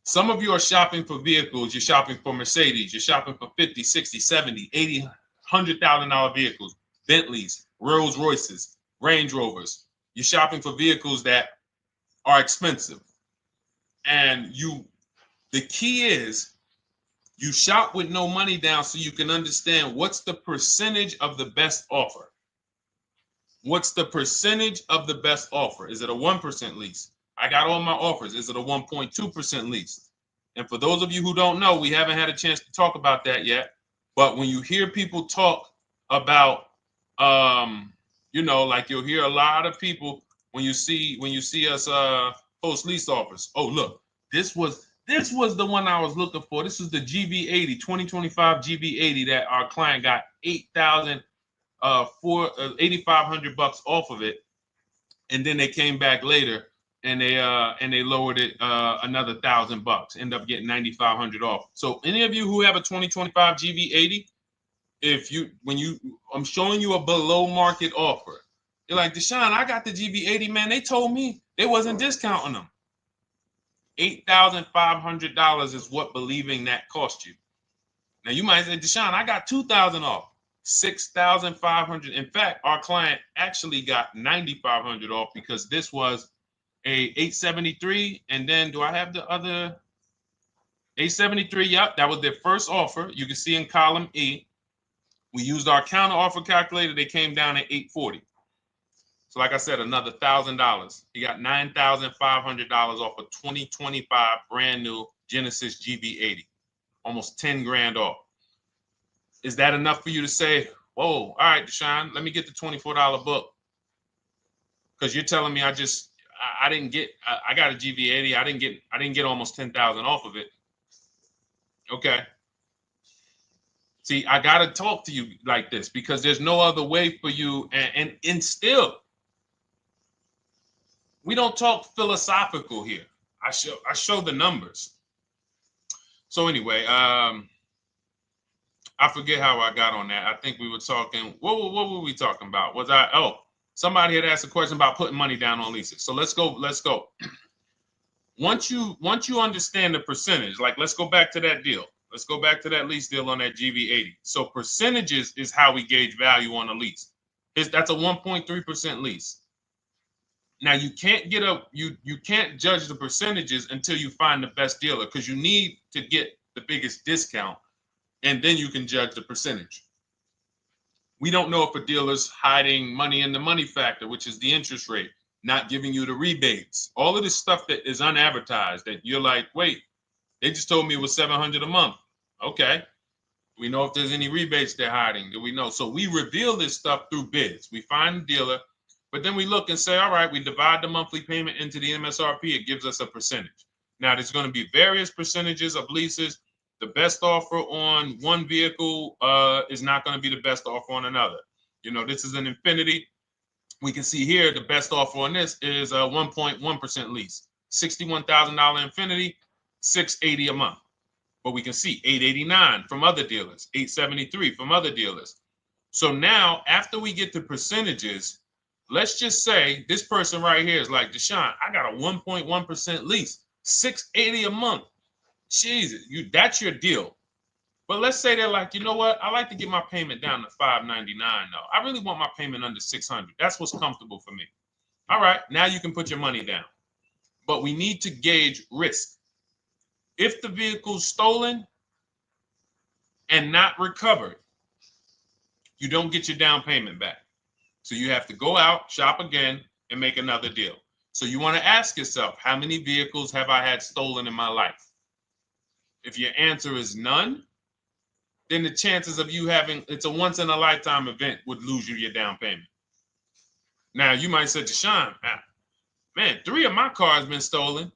Some of you are shopping for vehicles. You're shopping for Mercedes. You're shopping for 50, 60, 70, 80, $100,000 vehicles, Bentleys, Rolls Royces, Range Rovers. You're shopping for vehicles that are expensive. And the key is you shop with no money down so you can understand what's the percentage of the best offer. What's the percentage of the best offer? Is it a 1% lease? I got all my offers. Is it a 1.2% lease? And for those of you who don't know, we haven't had a chance to talk about that yet. But when you hear people talk about, like you'll hear a lot of people when you see us post lease offers. Oh, look, this was the one I was looking for. This is the GV80, 2025 GV80 that our client got $8,500 off of it, and then they came back later and they lowered it another $1,000. End up getting $9,500 off. So any of you who have a 2025 GV80, I'm showing you a below market offer. You're like, Deshone, I got the GV80, man. They told me they wasn't discounting them. $8,500 is what believing that cost you. Now you might say, Deshone, I got $2,000 off. $6,500. In fact, our client actually got $9,500 off because this was a 873. And then do I have the other 873? Yep, that was their first offer. You can see in column E. We used our counter offer calculator. They came down at 840. So like I said, another $1,000. He got $9,500 off a 2025 brand new Genesis GV80. almost 10 grand off. Is that enough for you to say, whoa, all right, Deshone, let me get the $24 book? Because you're telling me I didn't get, I got a GV80. I didn't get almost 10,000 off of it. Okay. See, I got to talk to you like this because there's no other way for you. And still, we don't talk philosophical here. I show the numbers. So anyway, I forget how I got on that. I think we were talking, what were we talking about? Somebody had asked a question about putting money down on leases. So let's go. Once you understand the percentage, like let's go back to that deal. Let's go back to that lease deal on that GV80. So percentages is how we gauge value on a lease. That's a 1.3% lease. Now you can't you can't judge the percentages until you find the best dealer, because you need to get the biggest discount, and then you can judge the percentage. We don't know if a dealer's hiding money in the money factor, which is the interest rate, not giving you the rebates, all of this stuff that is unadvertised that you're like, wait, they just told me it was $700 a month. Okay. We know if there's any rebates they're hiding. Do we know? So we reveal this stuff through bids. We find the dealer, but then we look and say, all right, we divide the monthly payment into the MSRP. It gives us a percentage. Now, there's going to be various percentages of leases. The best offer on one vehicle is not going to be the best offer on another. You know, this is an Infinity. We can see here the best offer on this is a 1.1% lease. $61,000 Infinity, $680 a month. But we can see $889 from other dealers, $873 from other dealers. So now, after we get the percentages, let's just say this person right here is like, Deshone, I got a 1.1% lease, $680 a month. Jesus, that's your deal. But let's say they're like, you know what? I like to get my payment down to $599 though. I really want my payment under $600. That's what's comfortable for me. All right, now you can put your money down. But we need to gauge risk. If the vehicle's stolen and not recovered, you don't get your down payment back. So you have to go out, shop again, and make another deal. So you want to ask yourself, how many vehicles have I had stolen in my life? If your answer is none, then the chances of you having, it's a once in a lifetime event, would lose you your down payment. Now you might say, Deshone, man, 3 of my cars been stolen.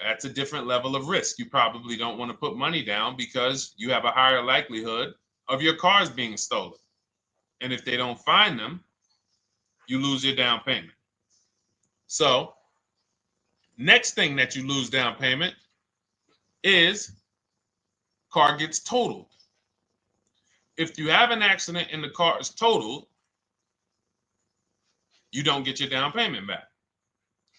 That's a different level of risk. You probably don't want to put money down because you have a higher likelihood of your cars being stolen. And if they don't find them, you lose your down payment. So next thing that you lose down payment is car gets totaled. If you have an accident and the car is totaled, you don't get your down payment back.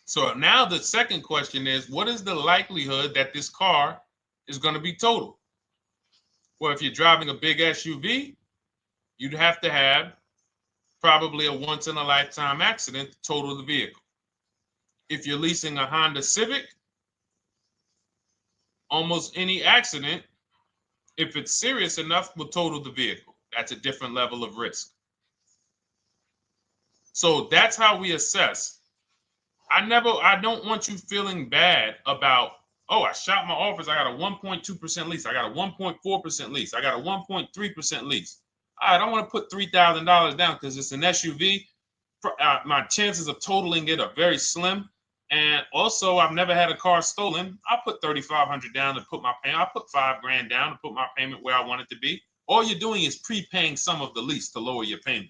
So now the second question is, what is the likelihood that this car is going to be totaled? Well, if you're driving a big SUV, you'd have to have probably a once in a lifetime accident to total the vehicle. If you're leasing a Honda Civic, almost any accident, if it's serious enough, will total the vehicle. That's a different level of risk. So that's how we assess. I don't want you feeling bad about, oh, I shot my office. I got a 1.2% lease. I got a 1.4% lease. I got a 1.3% lease. I don't want to put $3,000 down because it's an SUV. My chances of totaling it are very slim. And also, I've never had a car stolen. I put $3,500 down to put my payment. I put $5,000 down to put my payment where I want it to be. All you're doing is prepaying some of the lease to lower your payment.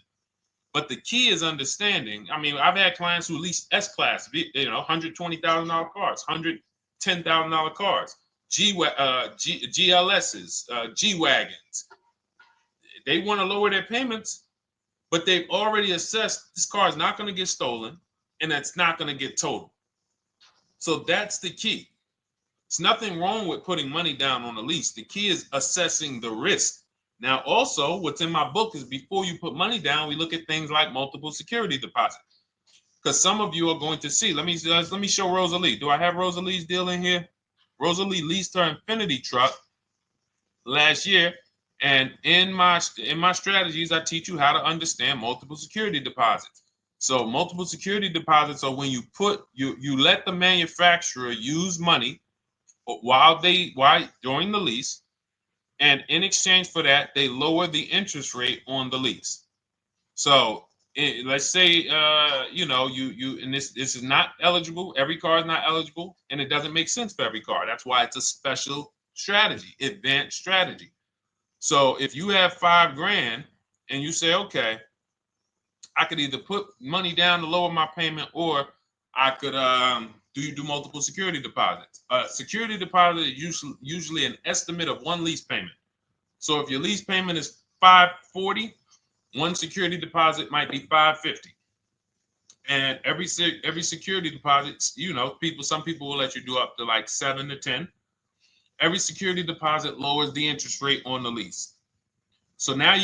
But the key is understanding. I mean, I've had clients who lease S-Class, $120,000 cars, $110,000 cars, GLSs, G-Wagons. They want to lower their payments, but they've already assessed this car is not going to get stolen and it's not going to get totaled. So that's the key. There's nothing wrong with putting money down on a lease. The key is assessing the risk. Now, also, what's in my book is before you put money down, we look at things like multiple security deposits. Because some of you are going to see, let me show Rosalie. Do I have Rosalie's deal in here? Rosalie leased her Infinity truck last year. And in my strategies, I teach you how to understand multiple security deposits. So multiple security deposits are when you let the manufacturer use money during the lease And in exchange for that, they lower the interest rate on the lease. So let's say, and this is not eligible. Every car is not eligible, and it doesn't make sense for every car. That's why it's a special strategy, advanced strategy. So if you have $5,000 and you say, okay, I could either put money down to lower my payment, or I could do multiple security deposits. Security deposit is usually an estimate of one lease payment. So if your lease payment is $540, one security deposit might be $550. And every security deposit, some people will let you do up to like 7 to 10. Every security deposit lowers the interest rate on the lease. So now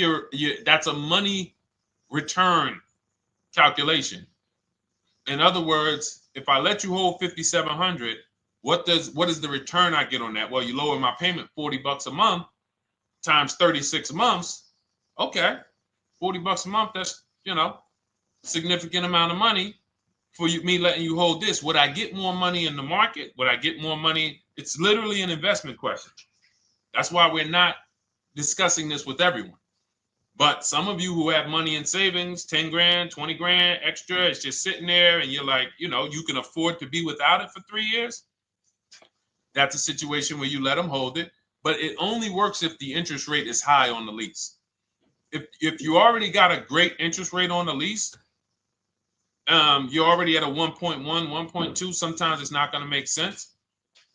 that's a money return calculation. In other words, if I let you hold $5,700, what is the return I get on that? Well, you lower my payment $40 a month times 36 months. Okay, $40 a month. That's significant amount of money for me letting you hold this. Would I get more money in the market? Would I get more money? It's literally an investment question. That's why we're not discussing this with everyone. But some of you who have money in savings, 10 grand, 20 grand extra, it's just sitting there, and you're like, you can afford to be without it for 3 years. That's a situation where you let them hold it, but it only works if the interest rate is high on the lease. If you already got a great interest rate on the lease, you're already at a 1.1, 1.2. Sometimes it's not going to make sense,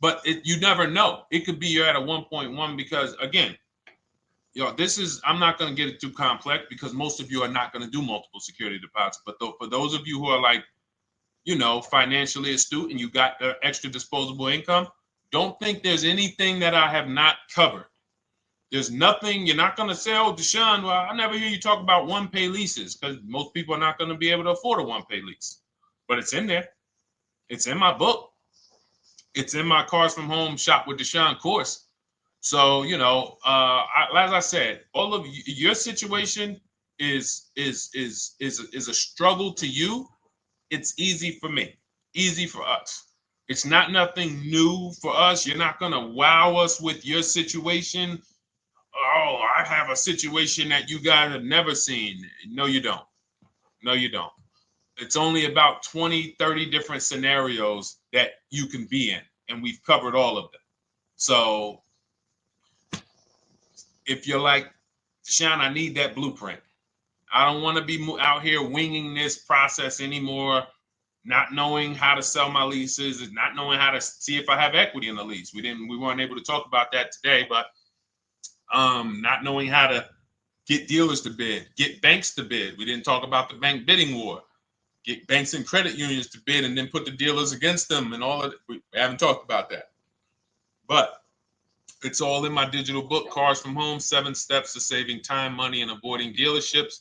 but you never know. It could be you're at a 1.1 because, again, I'm not going to get it too complex because most of you are not going to do multiple security deposits. But for those of you who are like, financially astute and you got extra disposable income, don't think there's anything that I have not covered. There's nothing. You're not going to say, oh, Deshone, well, I never hear you talk about one-pay leases, because most people are not going to be able to afford a one-pay lease. But it's in there. It's in my book. It's in my Cars from Home Shop with Deshone course. So, as I said, all of your situation is a struggle to you. It's easy for me, easy for us. It's nothing new for us. You're not going to wow us with your situation. Oh, I have a situation that you guys have never seen. No, you don't. No, you don't. It's only about 20, 30 different scenarios that you can be in, and we've covered all of them. So if you're like, Deshone, I need that blueprint. I don't want to be out here winging this process anymore, not knowing how to sell my leases and not knowing how to see if I have equity in the lease. We weren't able to talk about that today, but not knowing how to get dealers to bid, get banks to bid. We didn't talk about the bank bidding war. Get banks and credit unions to bid and then put the dealers against them and all of it. We haven't talked about that. But it's all in my digital book, Cars from Home, 7 Steps to Saving Time, Money, and Avoiding Dealerships.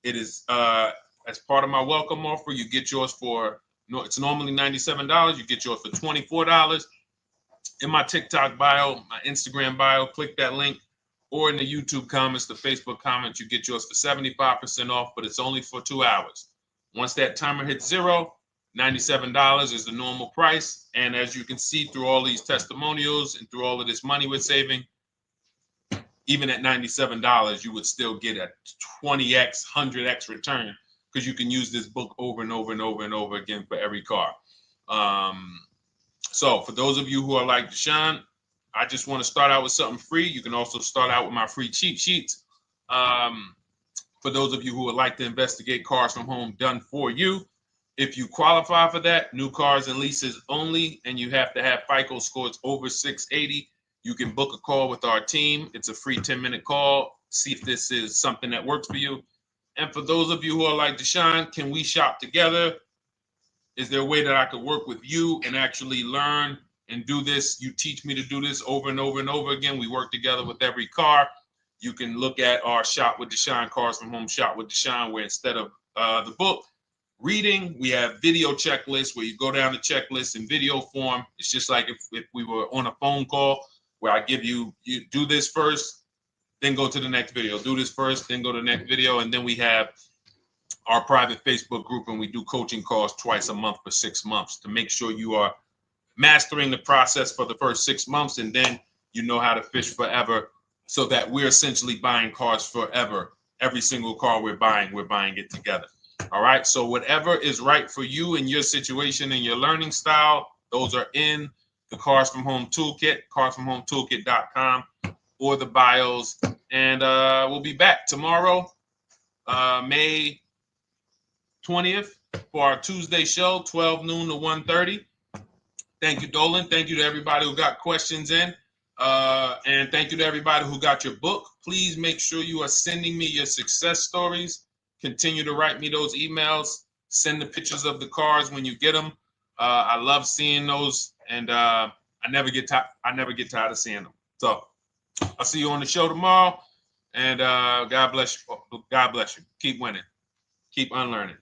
It is as part of my welcome offer. You get yours it's normally $97. You get yours for $24. In my TikTok bio, my Instagram bio, click that link, or in the YouTube comments, the Facebook comments, you get yours for 75% off, but it's only for 2 hours. Once that timer hits 0, $97 is the normal price. And as you can see through all these testimonials and through all of this money we're saving, even at $97, you would still get a 20x, 100x return, because you can use this book over and over and over and over again for every car. So for those of you who are like, Deshone, I just want to start out with something free. You can also start out with my free cheat sheets. For those of you who would like to investigate Cars from Home done for you, if you qualify for that, new cars and leases only, and you have to have FICO scores over 680, you can book a call with our team. It's a free 10-minute call. See if this is something that works for you. And for those of you who are like, Deshone, can we shop together? Is there a way that I could work with you and actually learn and do this? You teach me to do this over and over and over again. We work together with every car. You can look at our Shop with Deshone, Cars from Home Shop with Deshone, where instead of the book reading, we have video checklists where you go down the checklist in video form. It's just like if we were on a phone call, where I give you do this first, then go to the next video. Do this first, then go to the next video. And then we have our private Facebook group, and we do coaching calls twice a month for 6 months to make sure you are mastering the process for the first 6 months, and then you know how to fish forever so that we're essentially buying cars forever. Every single car we're buying it together. All right. So whatever is right for you and your situation and your learning style, those are in the Cars from Home Toolkit, carsfromhometoolkit.com, or the bios. And we'll be back tomorrow, May 20th, for our Tuesday show, 12 noon to 1:30. Thank you, Dolan. Thank you to everybody who got questions in. And thank you to everybody who got your book. Please make sure you are sending me your success stories. Continue to write me those emails. Send the pictures of the cars when you get them. I love seeing those, and I never get tired of seeing them. So I'll see you on the show tomorrow. And God bless you. God bless you. Keep winning. Keep unlearning.